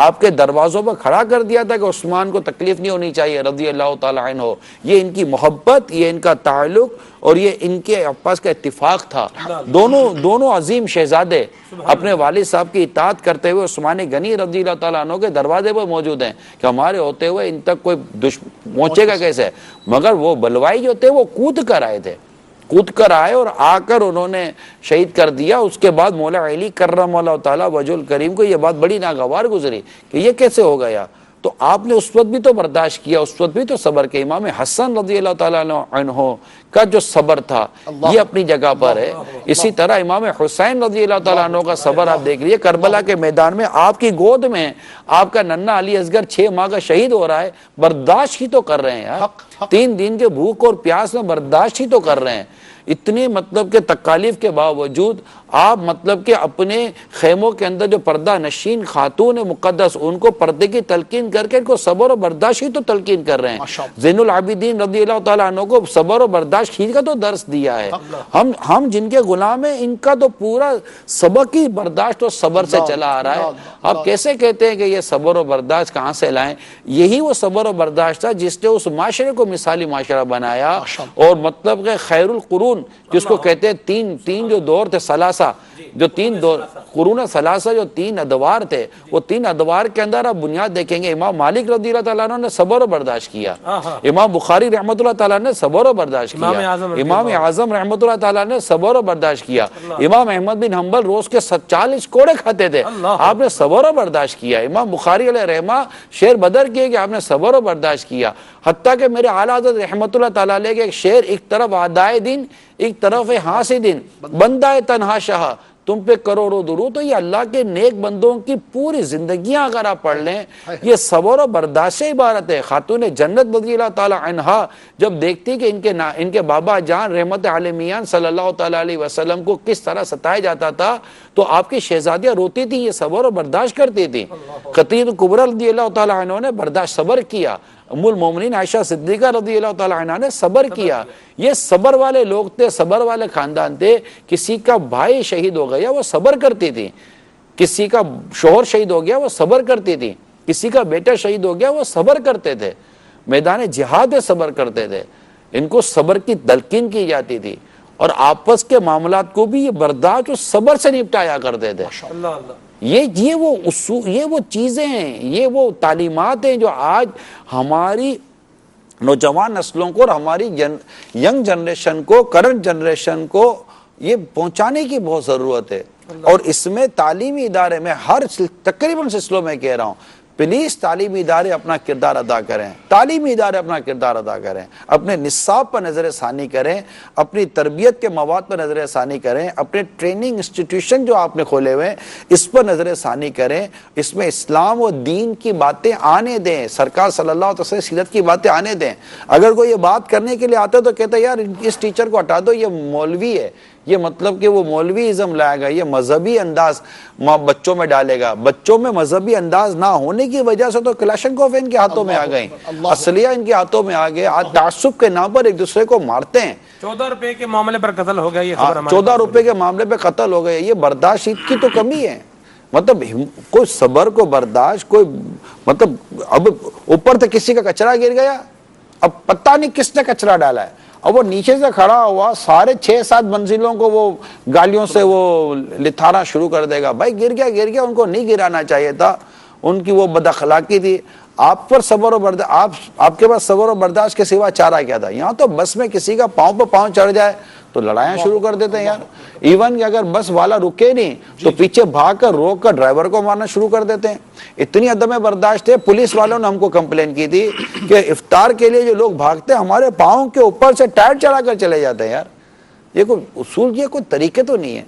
آپ کے دروازوں پر کھڑا کر دیا تھا کہ عثمان کو تکلیف نہیں ہونی چاہیے رضی اللہ تعالیٰ عنہ. یہ ان کی محبت, یہ ان کا تعلق اور یہ ان کے آپس کا اتفاق تھا. دونوں عظیم شہزادے اپنے والد صاحب کی اطاعت کرتے ہوئے عثمان غنی رضی اللہ تعالیٰ عنہ کے دروازے پر موجود ہیں کہ ہمارے ہوتے ہوئے ان تک کوئی پہنچے گا کیسے. مگر وہ بلوائی جو تھے وہ کود کر آئے اور آ کر انہوں نے شہید کر دیا. اس کے بعد مولا علی کرم اللہ تعالیٰ وجہ الکریم کو یہ بات بڑی ناگوار گزری کہ یہ کیسے ہو گیا. تو آپ نے اس وقت بھی تو برداشت کیا, اس وقت بھی تو صبر کیا. امام حسن رضی اللہ تعالیٰ عنہ کا جو صبر تھا یہ اپنی جگہ پر ہے. اسی طرح امام حسین رضی اللہ تعالیٰ عنہ کا صبر آپ دیکھ لیجیے, کربلا کے میدان میں آپ کی گود میں آپ کا ننھا علی اصغر 6 ماہ کا شہید ہو رہا ہے, برداشت ہی تو کر رہے ہیں یار. 3 دن کے بھوک اور پیاس میں برداشت ہی تو کر رہے ہیں. اتنے مطلب کہ تکالیف کے باوجود آپ مطلب کہ اپنے خیموں کے اندر جو پردہ نشین خاتون مقدس ان کو پردے کی تلقین کر کے ان کو صبر و برداشت ہی تو تلقین کر رہے ہیں. زین العابدین رضی اللہ تعالیٰ عنہ کو صبر و برداشت ہی کا تو درس دیا ہے. ہم جن کے غلام ہیں ان کا تو پورا سبق ہی برداشت اور صبر سے چلا آ رہا ہے. آپ کیسے کہتے ہیں کہ یہ صبر و برداشت کہاں سے لائیں؟ یہی وہ صبر و برداشت تھا جس نے اس معاشرے کو مثالی معاشرہ بنایا. اور مطلب کہ خیر القرون جس کو کہتے ہیں تین جو دور تھے ثلاثہ, جو 3 دور قرون ثلاثہ, جو 3 ادوار تھے, وہ 3 ادوار کے اندر آپ بنیاد دیکھیں گے. امام مالک رضی اللہ تعالیٰ عنہ نے صبر و برداشت کیا, امام بخاری رحمۃ اللہ تعالیٰ نے صبر و برداشت کیا, امام اعظم رحمۃ اللہ تعالیٰ نے صبر و برداشت کیا, امام احمد بن حنبل روز کے 40 کوڑے کھاتے تھے, آپ نے صبر و برداشت کیا. امام بخاری علیہ رحمہ شعر بدر کیے کہ آپ نے صبر و برداشت کیا. حتیٰ کہ میرے اعلیٰ حضرت رحمۃ اللہ تعالیٰ علیہ کے ایک شعر, ایک طرف آدائے دن ایک طرف حاسدین بندہ تنہا شاہ تم پہ کروڑوں درود. تو یہ اللہ کے نیک بندوں کی پوری زندگیاں اگر آپ پڑھ لیں یہ صبر و برداشت سے عبارت ہے. خاتون جنت رضی اللہ تعالی عنہا جب دیکھتی کہ ان کے بابا جان رحمت عالمیان صلی اللہ تعالی علیہ وسلم کو کس طرح ستایا جاتا تھا تو آپ کی شہزادیاں روتی تھی, یہ صبر و برداشت کرتی تھی. خدیجہ کبریٰ رضی اللہ تعالی عنہ نے برداشت صبر کیا, ام المومنین عائشہ صدیقہ رضی اللہ تعالی عنہ نے صبر کیا. یہ صبر والے لوگ تھے, صبر والے خاندان تھے. کسی کا بھائی شہید ہو گیا وہ صبر کرتی تھی, کسی کا شوہر شہید ہو گیا وہ صبر کرتی تھی, کسی کا بیٹا شہید ہو گیا وہ صبر کرتے تھے, میدان جہاد صبر کرتے تھے. ان کو صبر کی تلقین کی جاتی تھی اور آپس کے معاملات کو بھی یہ برداشت اور صبر سے نپٹایا کرتے تھے. یہ وہ اصول, یہ وہ چیزیں ہیں, یہ وہ تعلیمات ہیں جو آج ہماری نوجوان نسلوں کو اور ہماری ینگ جنریشن کو, کرنٹ جنریشن کو یہ پہنچانے کی بہت ضرورت ہے. اور اس میں تعلیمی ادارے میں ہر تقریباً سلسلوں میں کہہ رہا ہوں, پلیز تعلیمی ادارے اپنا کردار ادا کریں, تعلیمی ادارے اپنا کردار ادا کریں, اپنے نصاب پر نظر ثانی کریں, اپنی تربیت کے مواد پر نظر ثانی کریں, اپنے ٹریننگ انسٹیٹیوشن جو آپ نے کھولے ہوئے اس پر نظر ثانی کریں. اس میں اسلام و دین کی باتیں آنے دیں, سرکار صلی اللہ علیہ وسلم سیرت کی باتیں آنے دیں. اگر کوئی یہ بات کرنے کے لیے آتا ہے تو کہتا ہے یار اس ٹیچر کو ہٹا دو, یہ مولوی ہے, یہ مطلب کہ وہ مولوی ازم لائے گا, یہ مذہبی انداز بچوں میں ڈالے گا. بچوں میں مذہبی انداز نہ ہونے کی وجہ سے تو کلاشنکوف ان کے ہاتھوں میں آ گئیں, اسلحہ ان کے ہاتھوں میں آ گئے. آج تعصب کے نام پر ایک دوسرے کو مارتے ہیں. 14 روپے کے معاملے پر قتل ہو گیا, یہ خبر 14 روپے کے معاملے پہ قتل ہو گئے. یہ برداشت کی تو کمی ہے. مطلب کوئی صبر کو برداشت, کوئی مطلب اب اوپر سے کسی کا کچرا گر گیا, اب پتہ نہیں کس نے کچرا ڈالا ہے, اب وہ نیچے سے کھڑا ہوا سارے 6-7 منزلوں کو وہ گالیوں سے وہ لتھارا شروع کر دے گا. بھائی گر گیا, ان کو نہیں گرانا چاہیے تھا, ان کی وہ بد اخلاقی تھی. آپ پر صبر و برداشت, آپ کے پاس صبر و برداشت کے سوا چارہ کیا تھا؟ یہاں تو بس میں کسی کا پاؤں پہ پاؤں چڑھ جائے تو لڑائیاں شروع کر دیتے ہیں یار. ایون کہ اگر بس والا رکے نہیں تو پیچھے بھاگ کر روک کر ڈرائیور کو مارنا شروع کر دیتے ہیں. اتنی عدم برداشت ہے. پولیس والوں نے ہم کو کمپلین کی تھی کہ افطار کے لیے جو لوگ بھاگتے ہیں ہمارے پاؤں کے اوپر سے ٹائر چڑھا کر چلے جاتے ہیں. یار یہ کوئی اصول, یہ کوئی طریقے تو نہیں ہے.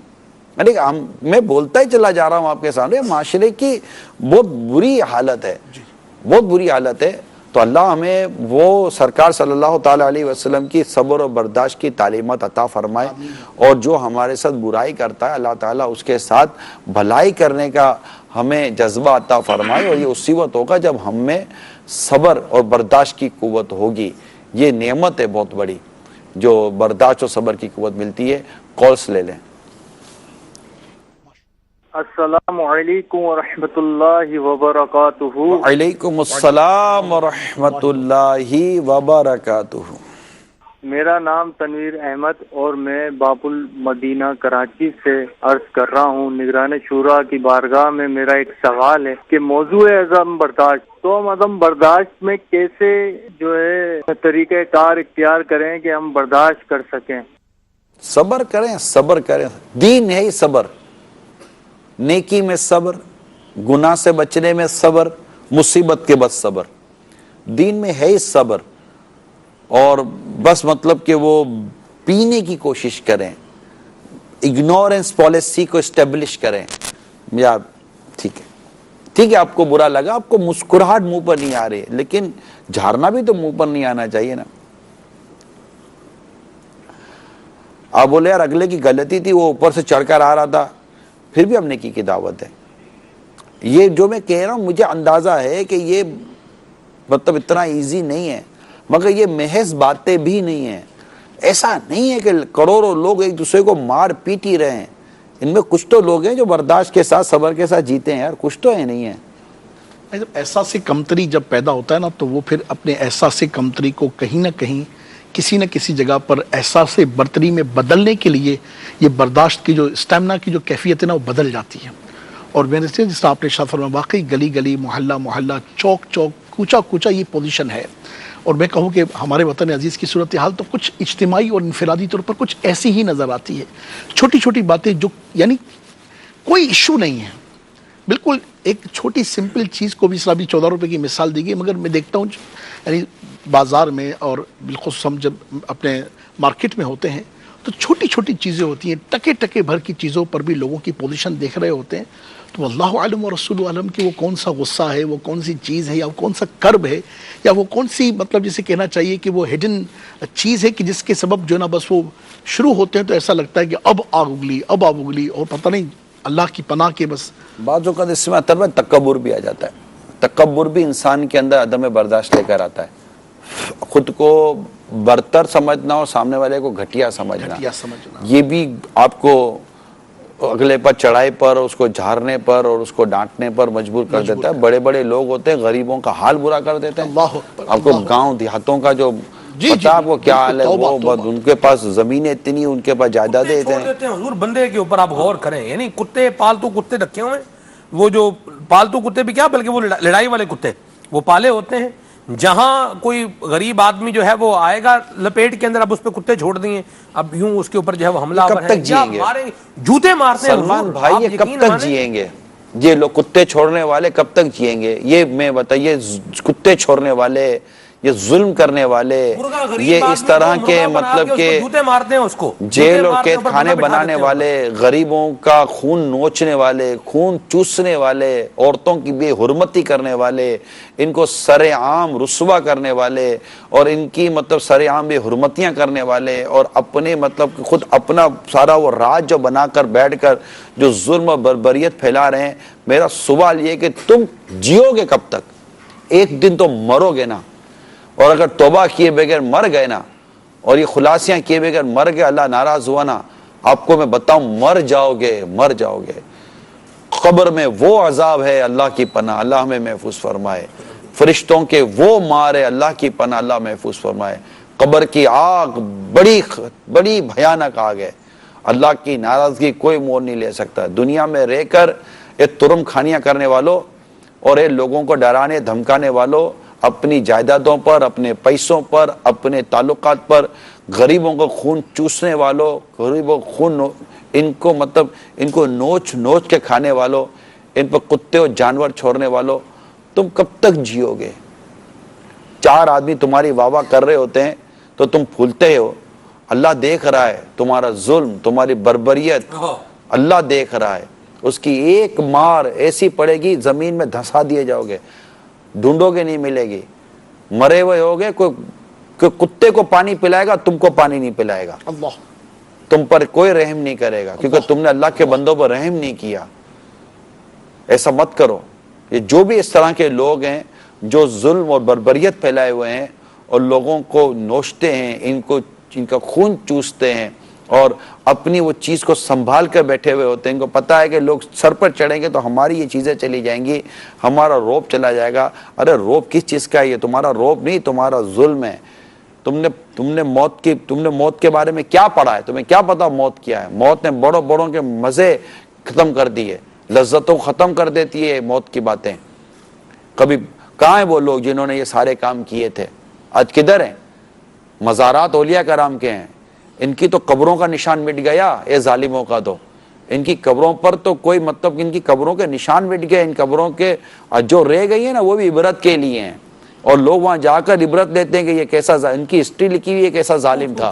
میں بولتا ہی چلا جا رہا ہوں آپ کے سامنے, معاشرے کی بہت بری حالت ہے, بہت بری حالت ہے. تو اللہ ہمیں وہ سرکار صلی اللہ تعالی علیہ وسلم کی صبر و برداشت کی تعلیمات عطا فرمائے, اور جو ہمارے ساتھ برائی کرتا ہے اللہ تعالیٰ اس کے ساتھ بھلائی کرنے کا ہمیں جذبہ عطا فرمائے، اور یہ اسی وقت ہوگا جب ہم میں صبر اور برداشت کی قوت ہوگی. یہ نعمت ہے بہت بڑی جو برداشت اور صبر کی قوت ملتی ہے. کالس لے لیں. السلام علیکم ورحمۃ اللہ وبرکاتہ. وعلیکم السلام ورحمۃ اللہ وبرکاتہ. میرا نام تنویر احمد اور میں باب المدینہ کراچی سے عرض کر رہا ہوں. نگران شورا کی بارگاہ میں میرا ایک سوال ہے کہ موضوع عدم برداشت، تو ہم عدم برداشت میں کیسے جو ہے طریقہ کار اختیار کریں کہ ہم برداشت کر سکیں؟ صبر کریں، صبر کریں. دین ہے ہی صبر. نیکی میں صبر، گناہ سے بچنے میں صبر، مصیبت کے بعد صبر. دین میں ہے ہی صبر. اور بس مطلب کہ وہ پینے کی کوشش کریں، اگنورنس پالیسی کو اسٹیبلش کریں. یا ٹھیک ہے آپ کو برا لگا، آپ کو مسکراہٹ منہ پر نہیں آ رہی، لیکن جھارنا بھی تو منہ پر نہیں آنا چاہیے نا. آپ بولے یار اگلے کی غلطی تھی، وہ اوپر سے چڑھ کر آ رہا تھا، پھر بھی ہم نیکی کی دعوت ہے. یہ جو میں کہہ رہا ہوں مجھے اندازہ ہے کہ یہ مطلب اتنا ایزی نہیں ہے، مگر یہ محض باتیں بھی نہیں ہیں. ایسا نہیں ہے کہ کروڑوں لوگ ایک دوسرے کو مار پیٹ ہی رہے ہیں. ان میں کچھ تو لوگ ہیں جو برداشت کے ساتھ صبر کے ساتھ جیتے ہیں. یار کچھ تو ہے نہیں ہے. جب احساس کمتری جب پیدا ہوتا ہے نا، تو وہ پھر اپنے احساس کمتری کو کہیں نہ کہیں کسی نہ کسی جگہ پر احساس برتری میں بدلنے کے لیے یہ برداشت کی جو اسٹیمنا کی جو کیفیت ہے نا وہ بدل جاتی ہے. اور میرے سے جس طرح آپ نے ارشاد فرمایا، واقعی گلی گلی، محلہ محلہ، چوک چوک، کوچا کوچا یہ پوزیشن ہے. اور میں کہوں کہ ہمارے وطن عزیز کی صورتحال تو کچھ اجتماعی اور انفرادی طور پر کچھ ایسی ہی نظر آتی ہے. چھوٹی چھوٹی باتیں جو یعنی کوئی ایشو نہیں ہے، بالکل ایک چھوٹی سمپل چیز کو بھی، اس طرح بھی 14 روپے کی مثال دی گئی، مگر میں دیکھتا ہوں یعنی بازار میں اور بالخصوص ہم جب اپنے مارکیٹ میں ہوتے ہیں تو چھوٹی چھوٹی چیزیں ہوتی ہیں، ٹکے ٹکے بھر کی چیزوں پر بھی لوگوں کی پوزیشن دیکھ رہے ہوتے ہیں. تو اللہ عالم و رسول عالم کہ وہ کون سا غصہ ہے، وہ کون سی چیز ہے، یا وہ کون سا کرب ہے، یا وہ کون سی مطلب جسے کہنا چاہیے کہ وہ ہڈن چیز ہے کہ جس کے سبب جو نا بس وہ شروع ہوتے ہیں تو ایسا لگتا ہے کہ اب آگ اگلی، اب آگ اگلی، اور پتہ نہیں اللہ کی پناہ کے بس. بعض اوقات اس میں اثر میں تکبر بھی آ جاتا ہے. تکبر بھی انسان کے اندر عدم برداشت لے کر آتا ہے. خود کو برتر سمجھنا اور سامنے والے کو گھٹیا سمجھنا، یہ بھی آپ کو اگلے پر چڑھائی پر، اس کو جھارنے پر اور اس کو ڈانٹنے پر مجبور کر دیتا ہے. بڑے بڑے لوگ ہوتے ہیں غریبوں کا حال برا کر دیتے ہیں. آپ کو گاؤں دیہاتوں کا جو پتہ آپ کو کیا حال ہے، وہ ان کے پاس زمینیں اتنی، ان کے پاس جائیدادیں اتنے. حضور بندے کے اوپر آپ غور کریں، یعنی کتے، پالتو کتے رکھے ہوئے ہیں. وہ جو پالتو کتے بھی کیا بلکہ وہ لڑائی والے کتے وہ پالے ہوتے ہیں. جہاں کوئی غریب آدمی جو ہے وہ آئے گا لپیٹ کے اندر، اب اس پہ کتے چھوڑ دیے، اب یوں اس کے اوپر جو ہے وہ حملہ کب تک جیئیں گے؟ جوتے مارتے ہیں. سلمان بھائی یہ کب تک جیئیں گے؟ یہ لوگ کتے چھوڑنے والے کب تک جیئیں گے؟ یہ میں بتائیے، کتے چھوڑنے والے، یہ ظلم کرنے والے، یہ اس طرح کے مطلب کہ جیل اور قید خانے بنانے والے، غریبوں کا خون نوچنے والے، خون چوسنے والے، عورتوں کی بے حرمتی کرنے والے، ان کو سر عام رسوا کرنے والے، اور ان کی مطلب سر عام بے حرمتیاں کرنے والے، اور اپنے مطلب خود اپنا سارا وہ راج جو بنا کر بیٹھ کر جو ظلم و بربریت پھیلا رہے ہیں. میرا سوال یہ کہ تم جیو گے کب تک؟ ایک دن تو مرو گے نا. اور اگر توبہ کیے بغیر مر گئے نا، اور یہ خلاصیاں کیے بغیر مر گئے، اللہ ناراض ہوا نا، آپ کو میں بتاؤں مر جاؤ گے، مر جاؤ گے. قبر میں وہ عذاب ہے، اللہ کی پناہ، اللہ ہمیں محفوظ فرمائے. فرشتوں کے وہ مار ہے، اللہ کی پناہ، اللہ محفوظ فرمائے. قبر کی آگ بڑی بڑی بھیانک آگ ہے. اللہ کی ناراضگی کوئی مول نہیں لے سکتا. دنیا میں رہ کر یہ ترم کھانیاں کرنے والوں اور یہ لوگوں کو ڈرانے دھمکانے والوں، اپنی جائیدادوں پر، اپنے پیسوں پر، اپنے تعلقات پر غریبوں کو خون چوسنے والوں، غریبوں کو خون ان کو مطلب ان کو نوچ نوچ کے کھانے والوں، ان پر کتے اور جانور چھوڑنے والوں، تم کب تک جیو گے؟ 4 آدمی تمہاری واہ واہ کر رہے ہوتے ہیں تو تم پھولتے ہو. اللہ دیکھ رہا ہے تمہارا ظلم، تمہاری بربریت، اللہ دیکھ رہا ہے. اس کی ایک مار ایسی پڑے گی زمین میں دھسا دیے جاؤ گے، ڈھونڈو گے نہیں ملے گی. مرے ہوئے ہوگے، کوئی کتے کو پانی پلائے گا، تم کو پانی نہیں پلائے گا. تم پر کوئی رحم نہیں کرے گا، کیونکہ تم نے اللہ کے بندوں پر رحم نہیں کیا. ایسا مت کرو. یہ جو بھی اس طرح کے لوگ ہیں جو ظلم اور بربریت پھیلائے ہوئے ہیں اور لوگوں کو نوچتے ہیں, ان کا خون چوستے ہیں اور اپنی وہ چیز کو سنبھال کر بیٹھے ہوئے ہوتے ہیں, ان کو پتہ ہے کہ لوگ سر پر چڑھیں گے تو ہماری یہ چیزیں چلی جائیں گی, ہمارا روب چلا جائے گا. ارے روب کس چیز کا ہے؟ یہ تمہارا روب نہیں, تمہارا ظلم ہے. تم نے موت کے بارے میں کیا پڑھا ہے؟ تمہیں کیا پتا موت کیا ہے؟ موت نے بڑوں کے مزے ختم کر دیے, لذتوں ختم کر دیتی ہے موت کی باتیں. کبھی کہاں ہیں وہ لوگ جنہوں نے یہ سارے کام کیے تھے؟ آج کدھر ہیں؟ مزارات اولیاء کرام کے ہیں, ان کی تو قبروں کا نشان مٹ گیا. اے ظالموں کا, تو ان کی قبروں پر تو کوئی مطلب, ان کی قبروں کے نشان مٹ گئے. ان قبروں کے جو رہ گئی ہیں نا وہ بھی عبرت کے لیے ہیں, اور لوگ وہاں جا کر عبرت لیتے ہیں کہ یہ کیسا, ان کی ہسٹری لکھی ہوئی ہے کیسا ظالم تھا.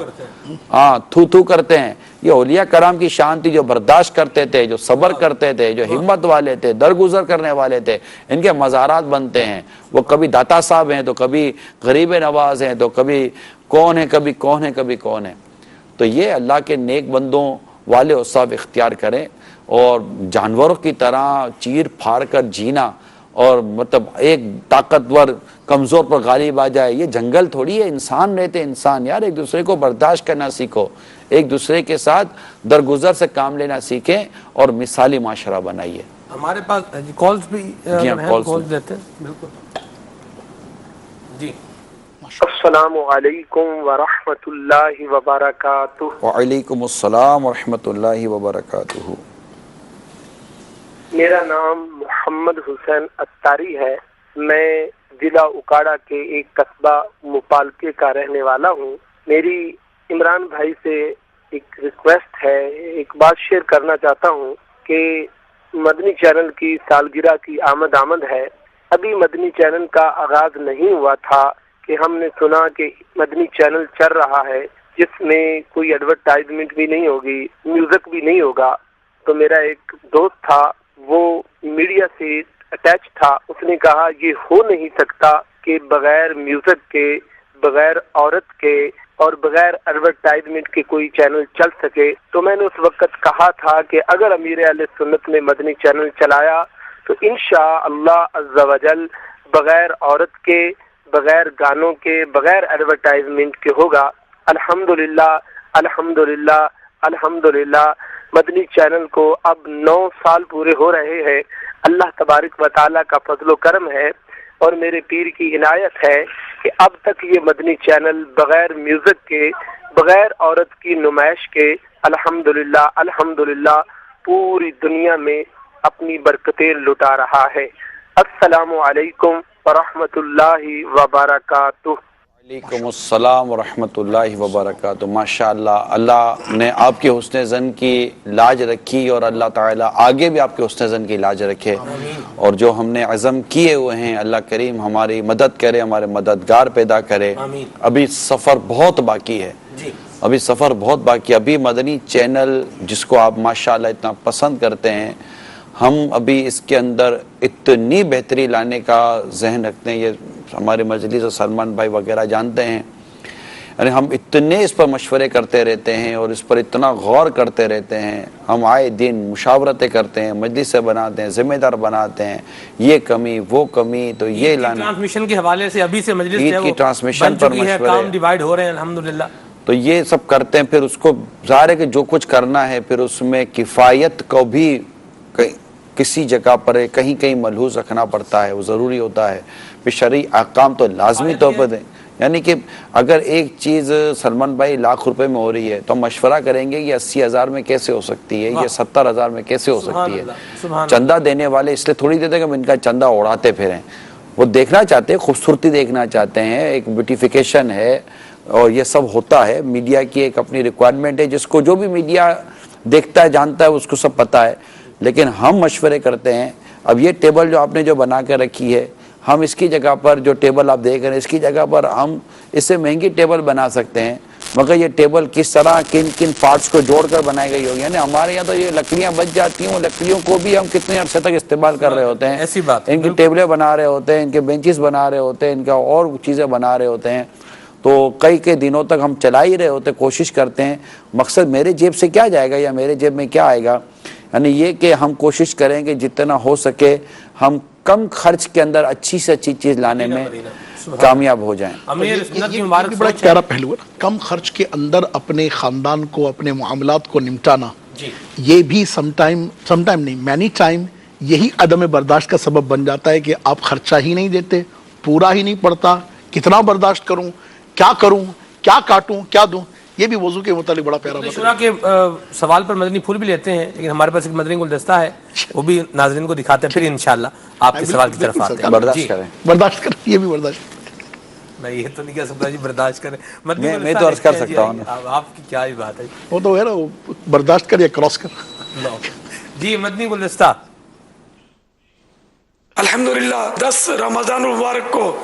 ہاں, تھو کرتے ہیں. یہ اولیاء کرام کی شان تھی, جو برداشت کرتے تھے, جو صبر کرتے تھے, جو ہمت والے تھے, درگزر کرنے والے تھے. ان کے مزارات بنتے ہیں, وہ کبھی داتا صاحب ہیں تو کبھی غریب نواز ہیں تو کبھی کون ہے, کبھی کون ہے, کبھی کون ہے. تو یہ اللہ کے نیک بندوں والے اوصاف اختیار کریں, اور جانوروں کی طرح چیر پھاڑ کر جینا اور مطلب ایک طاقتور کمزور پر غالب آ جائے, یہ جنگل تھوڑی ہے. انسان رہتے انسان یار, ایک دوسرے کو برداشت کرنا سیکھو, ایک دوسرے کے ساتھ درگزر سے کام لینا سیکھیں اور مثالی معاشرہ بنائیے. ہمارے پاس کالز بھی کالز دیتے ہیں. بالکل جی. السلام علیکم ورحمۃ اللہ وبرکاتہ. وعلیکم السلام ورحمۃ اللہ وبرکاتہ. میرا نام محمد حسین اتاری ہے. میں ضلع اکاڑا کے ایک قصبہ مپالکے کا رہنے والا ہوں. میری عمران بھائی سے ایک ریکویسٹ ہے, ایک بات شیئر کرنا چاہتا ہوں کہ مدنی چینل کی سالگرہ کی آمد ہے. ابھی مدنی چینل کا آغاز نہیں ہوا تھا کہ ہم نے سنا کہ مدنی چینل چل رہا ہے جس میں کوئی ایڈورٹائزمنٹ بھی نہیں ہوگی, میوزک بھی نہیں ہوگا. تو میرا ایک دوست تھا, وہ میڈیا سے اٹیچ تھا. اس نے کہا یہ ہو نہیں سکتا کہ بغیر میوزک کے, بغیر عورت کے اور بغیر ایڈورٹائزمنٹ کے کوئی چینل چل سکے. تو میں نے اس وقت کہا تھا کہ اگر امیر اہل سنت نے مدنی چینل چلایا تو انشاءاللہ عز و جل بغیر عورت کے, بغیر گانوں کے, بغیر ایڈورٹائزمنٹ کے ہوگا. الحمدللہ الحمدللہ الحمدللہ مدنی چینل کو اب 9 سال پورے ہو رہے ہیں. اللہ تبارک و تعالیٰ کا فضل و کرم ہے اور میرے پیر کی عنایت ہے کہ اب تک یہ مدنی چینل بغیر میوزک کے, بغیر عورت کی نمائش کے الحمدللہ الحمدللہ پوری دنیا میں اپنی برکتیں لٹا رہا ہے. السلام علیکم ورحمۃ اللہ وبرکاتہ. وعلیکم السلام ورحمۃ اللہ وبرکاتہ. ماشاءاللہ, اللہ نے آپ کے حسن زن کی لاج رکھی اور اللہ تعالیٰ آگے بھی آپ کے حسن زن کی لاج رکھے. اور جو ہم نے عزم کیے ہوئے ہیں اللہ کریم ہماری مدد کرے, ہمارے مددگار پیدا کرے. ابھی سفر بہت باقی ہے, ابھی سفر بہت باقی ہے. ابھی مدنی چینل جس کو آپ ماشاءاللہ اتنا پسند کرتے ہیں, ہم ابھی اس کے اندر اتنی بہتری لانے کا ذہن رکھتے ہیں. یہ ہمارے مجلس سلمان بھائی وغیرہ جانتے ہیں, یعنی ہم اتنے اس پر مشورے کرتے رہتے ہیں اور اس پر اتنا غور کرتے رہتے ہیں. ہم آئے دن مشاورتیں کرتے ہیں, مجلس بناتے ہیں, ذمہ دار بناتے ہیں, یہ کمی وہ کمی, تو یہ لانا. ٹرانسمیشن کے حوالے سے ابھی سے مجلس عید کی ٹرانسمیشن پر مشورے, کام ڈیوائیڈ ہو رہے ہیں الحمدللہ. تو یہ سب کرتے ہیں. پھر اس کو ظاہر ہے کہ جو کچھ کرنا ہے پھر اس میں کفایت کو بھی کسی جگہ پر کہیں کہیں ملحوظ رکھنا پڑتا ہے, وہ ضروری ہوتا ہے. پھر شرعی احکام تو لازمی طور پر دیں. یعنی کہ اگر ایک چیز سلمان بھائی لاکھ روپے میں ہو رہی ہے تو ہم مشورہ کریں گے یہ 80,000 میں کیسے ہو سکتی ہے, یہ 70,000 میں کیسے ہو سکتی ہے. چندہ دینے والے اس لیے تھوڑی دیتے کہ ہم ان کا چندہ اڑاتے پھریں. وہ دیکھنا چاہتے ہیں, خوبصورتی دیکھنا چاہتے ہیں, ایک بیوٹیفیکیشن ہے اور یہ سب ہوتا ہے. میڈیا کی ایک اپنی ریکوائرمنٹ ہے, جس کو جو بھی میڈیا دیکھتا ہے جانتا ہے اس کو سب پتہ ہے. لیکن ہم مشورے کرتے ہیں. اب یہ ٹیبل جو آپ نے جو بنا کے رکھی ہے, ہم اس کی جگہ پر جو ٹیبل آپ دیکھ رہے ہیں اس کی جگہ پر ہم اس سے مہنگی ٹیبل بنا سکتے ہیں, مگر یہ ٹیبل کس طرح کن کن پارٹس کو جوڑ کر بنائی گئی ہوگی. یعنی ہمارے یہاں تو یہ لکڑیاں بچ جاتی ہیں, وہ لکڑیوں کو بھی ہم کتنے عرصے تک استعمال کر رہے ہوتے ہیں. ایسی بات, ان کی ٹیبلیں بنا رہے ہوتے ہیں, ان کے بینچز بنا رہے ہوتے ہیں, ان کا اور چیزیں بنا رہے ہوتے ہیں. تو کئی دنوں تک ہم چلا ہی رہے ہوتے, کوشش کرتے ہیں. مقصد میرے جیب سے کیا جائے گا یا میرے جیب میں کیا آئے گا, یعنی یہ کہ ہم کوشش کریں کہ جتنا ہو سکے ہم کم خرچ کے اندر اچھی سے اچھی چیز لانے میں کامیاب ہو جائیں. امیر سنت کی یہ مبارک بھی بڑا سوچ ہے. پیارا پہلو ہے نا، کم خرچ کے اندر اپنے خاندان کو، اپنے معاملات کو نمٹانا. جی یہ بھی سم ٹائم نہیں، مینی ٹائم یہی عدم برداشت کا سبب بن جاتا ہے کہ آپ خرچہ ہی نہیں دیتے، پورا ہی نہیں پڑتا، کتنا برداشت کروں، کیا کاٹوں، کیا دوں. یہ بھی وضو کے متعلق بڑا پیارا بات ہے. شورا کے سوال پر مدنی پھول بھی لیتے ہیں، لیکن ہمارے پاس ایک مدنی گلدستہ ہے، وہ بھی ناظرین کو دکھاتے ہیں، پھر انشاءاللہ آپ کے سوال کی طرف آتے ہیں. برداشت کریں. برداشت کریں، یہ بھی برداشت. میں یہ تو نہیں کہہ سکتا جی برداشت کریں. میں تو عرض کر سکتا ہوں. آپ کی کیا ہی بات ہے. وہ تو ہے نا، وہ برداشت کر یا کراس کر. جی مدنی گلدستہ. الحمدللہ 10 رمضان المبارک کو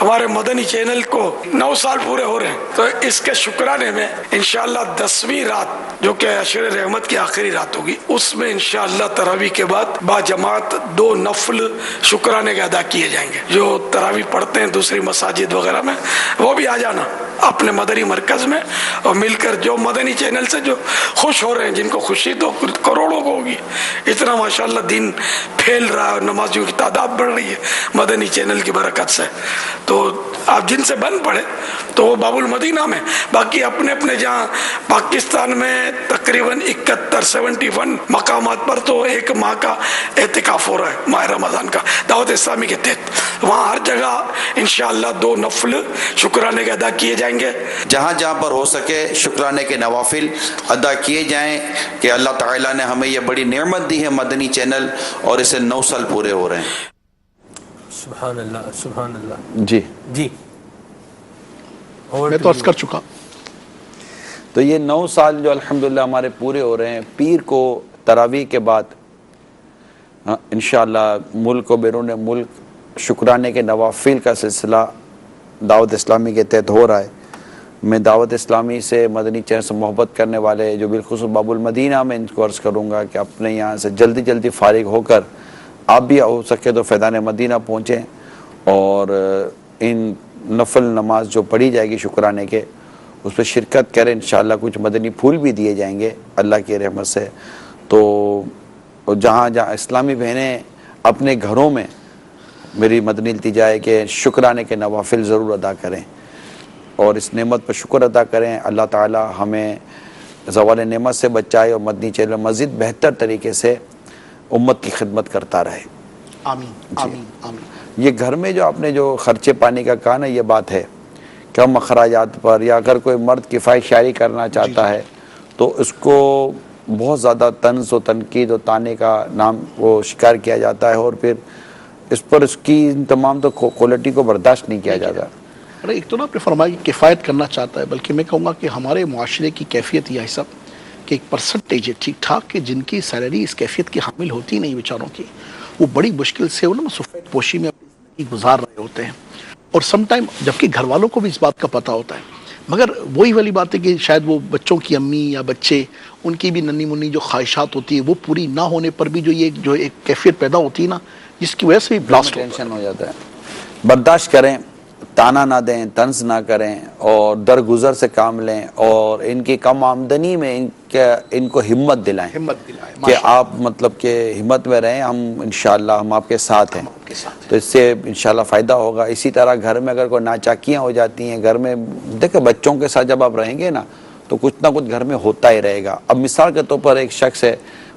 ہمارے مدنی چینل کو 9 سال پورے ہو رہے ہیں، تو اس کے شکرانے میں انشاءاللہ 10ویں رات جو کہ عشر رحمت کی آخری رات ہوگی، اس میں انشاءاللہ تراویح کے بعد با جماعت 2 نفل شکرانے کے ادا کیے جائیں گے. جو تراویح پڑھتے ہیں دوسری مساجد وغیرہ میں، وہ بھی آ جانا اپنے مدنی مرکز میں، اور مل کر جو مدنی چینل سے جو خوش ہو رہے ہیں، جن کو خوشی تو کروڑوں کو ہوگی. اتنا ماشاءاللہ دین پھیل رہا ہے اور نمازیوں کی تعداد بڑھ رہی ہے مدنی چینل کی برکت سے. تو آپ جن سے بن پڑے تو وہ باب المدینہ میں، باقی اپنے اپنے جہاں پاکستان میں تقریباً 71 مقامات پر تو 1 ماہ کا اعتکاف ہو رہا ہے ماہ رمضان کا دعوت اسلامی کے تحت. وہاں ہر جگہ انشاءاللہ 2 نفل شکرانے کے ادا کیے جائیں گے. جہاں جہاں پر ہو سکے شکرانے کے نوافل ادا کیے جائیں کہ اللہ تعالیٰ نے ہمیں یہ بڑی نعمت دی ہے مدنی چینل، اور اسے 9 سال پورے ہو رہے ہیں. سبحان اللہ سبحان اللہ. جی جی میں تو عرض کر چکا. تو یہ 9 سال جو الحمدللہ ہمارے پورے ہو رہے ہیں، پیر کو تراویح کے بعد انشاءاللہ ملک و بیرون ملک شکرانے کے نوافل کا سلسلہ دعوت اسلامی کے تحت ہو رہا ہے. میں دعوت اسلامی سے مدنی چینل سے محبت کرنے والے جو بالخصوص باب المدینہ میں ان کو عرض کروں گا کہ اپنے یہاں سے جلدی فارغ ہو کر آپ بھی ہو سکے تو فیضان مدینہ پہنچیں، اور ان نفل نماز جو پڑھی جائے گی شکرانے کے، اس پہ شرکت کریں. انشاءاللہ کچھ مدنی پھول بھی دیے جائیں گے اللہ کی رحمت سے. تو جہاں اسلامی بہنیں اپنے گھروں میں، میری مدنی التجا ہے کہ شکرانے کے نوافل ضرور ادا کریں اور اس نعمت پر شکر ادا کریں. اللہ تعالی ہمیں زوال نعمت سے بچائے اور مدنی چینل مزید بہتر طریقے سے امت کی خدمت کرتا رہے. آمین آمین آمین. یہ گھر میں جو آپ نے جو خرچے پانی کا کہا نا، یہ بات ہے کہ ہم اخراجات پر، یا اگر کوئی مرد کفایت شاعری کرنا چاہتا ہے تو اس کو بہت زیادہ طنز و تنقید و طعنے کا نام وہ شکار کیا جاتا ہے، اور پھر اس پر اس کی تمام تو کوالٹی کو برداشت نہیں کیا جاتا. ارے ایک تو نا آپ نے فرمایا کہ کفایت کرنا چاہتا ہے، بلکہ میں کہوں گا کہ ہمارے معاشرے کی کیفیت یہ ہے سب کہ ایک پرسنٹیج ہے ٹھیک ٹھاک کہ جن کی سیلری اس کیفیت کی حامل ہوتی نہیں بیچاروں کی، وہ بڑی مشکل سے سفید پوشی میں اپنی زندگی گزار رہے ہوتے ہیں. اور سم ٹائم جبکہ گھر والوں کو بھی اس بات کا پتہ ہوتا ہے، مگر وہی والی بات ہے کہ شاید وہ بچوں کی امی یا بچے، ان کی بھی ننی منی جو خواہشات ہوتی ہے وہ پوری نہ ہونے پر بھی جو ایک کیفیت پیدا ہوتی ہے نا، جس کی وجہ سے بھی بلاسٹ ٹینشن ہو جاتا ہے. برداشت کریں، تانا نہ دیں، طنز نہ کریں، اور درگزر سے کام لیں، اور ان کی کم آمدنی میں ان کو ہمت دلائیں کہ آپ مطلب کہ ہمت میں رہیں، ہم انشاءاللہ ہم آپ کے ساتھ ہیں. تو اس سے انشاءاللہ فائدہ ہوگا. اسی طرح گھر میں اگر کوئی ناچاکیاں ہو جاتی ہیں گھر میں، دیکھیں بچوں کے ساتھ جب آپ رہیں گے نا تو کچھ نہ کچھ گھر میں ہوتا ہی رہے گا. اب مثال کے طور پر ایک شخص ہے،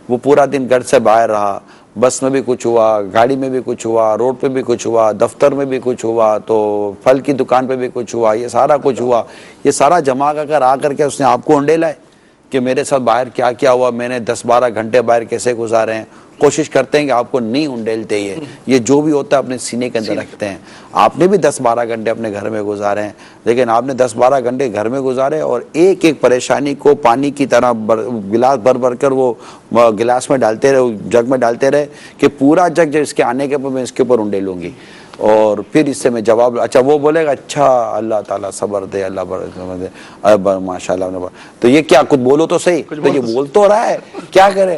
وہ پورا دن گھر سے باہر رہا، بس میں بھی کچھ ہوا، گاڑی میں بھی کچھ ہوا، روڈ پہ بھی کچھ ہوا، دفتر میں بھی کچھ ہوا، تو پھل کی دکان پہ بھی کچھ ہوا، یہ سارا کچھ ہوا. یہ سارا جمع کر آ کر کے اس نے آپ کو انڈے لائے کہ میرے ساتھ باہر کیا کیا ہوا، میں نے 10-12 گھنٹے باہر کیسے گزارے ہیں. کوشش کرتے ہیں کہ آپ کو نہیں انڈیلتے. یہ جو بھی ہوتا ہے اپنے سینے کے اندر رکھتے ہیں. آپ نے بھی 10-12 گھنٹے اپنے گھر میں گزارے ہیں، لیکن آپ نے 10-12 گھنٹے گھر میں گزارے اور ایک ایک پریشانی کو پانی کی طرح گلاس بھر کر وہ گلاس میں ڈالتے رہے، جگ میں ڈالتے رہے کہ پورا جگ جب اس کے آنے کے اوپر میں اس کے اوپر انڈے لوں گی. اور پھر اس سے میں جواب، اچھا وہ بولے گا اچھا اللہ تعالیٰ صبر دے، اللہ صبر دے، ماشاء اللہ. تو یہ کیا کچھ بولو تو صحیح، تو یہ بول تو رہا ہے، کیا کرے،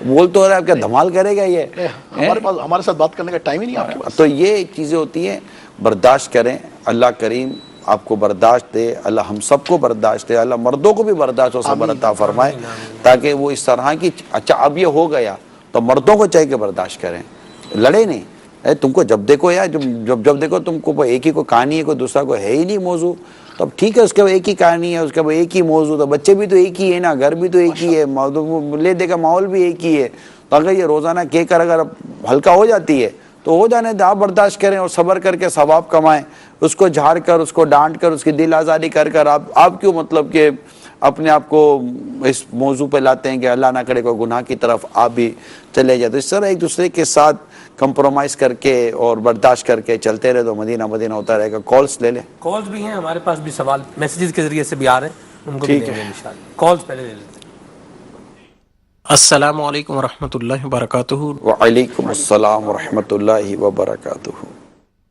بول تو رہا ہے، کیا دھمال کرے گا یہ؟ ہمارے ساتھ بات کرنے کا ٹائم ہی نہیں آپ کے پاس. تو یہ چیزیں ہوتی ہیں، برداشت کریں. اللہ کریم آپ کو برداشت دے، اللہ ہم سب کو برداشت دے، اللہ مردوں کو بھی برداشت و صبر عطا فرمائے تاکہ وہ اس طرح کی اچھا اب یہ ہو گیا تو مردوں کو چاہیے کہ برداشت کریں، لڑے نہیں، تم کو جب دیکھو یار جب دیکھو تم کو ایک ہی کو کہانی ہے، کوئی دوسرا کو ہے ہی نہیں موضوع، تو اب ٹھیک ہے اس کے بعد ایک ہی کہانی ہے، اس کے بعد ایک ہی موضوع، تو بچے بھی تو ایک ہی ہے نا، گھر بھی تو ایک ہی ہے، لے دے کا ماحول بھی ایک ہی ہے، تو اگر یہ روزانہ کہہ کر اگر ہلکا ہو جاتی ہے تو ہو جانے دیں، آپ برداشت کریں اور صبر کر کے ثواب کمائیں، اس کو جھاڑ کر، اس کو ڈانٹ کر، اس کی دل آزاری کر کر آپ کیوں مطلب کہ اپنے آپ کو اس موضوع پہ لاتے ہیں کہ اللہ نہ کرے کوئی گناہ کی طرف آپ بھی چلے جائے. تو اس طرح ایک دوسرے کے ساتھ کمپرومائز کر کے اور برداشت کر کے چلتے رہے تو مدینہ مدینہ ہوتا رہے گا. کالز لے لیں. کالز بھی ہیں ہمارے پاس، بھی سوال میسیجز کے ذریعے سے بھی آ رہے ہیں، ان کو بھی لیں گے انشاءاللہ. کالز پہلے لے لیتے ہیں. السلام علیکم ورحمۃ اللہ وبرکاتہ. وعلیکم السلام ورحمۃ اللہ وبرکاتہ.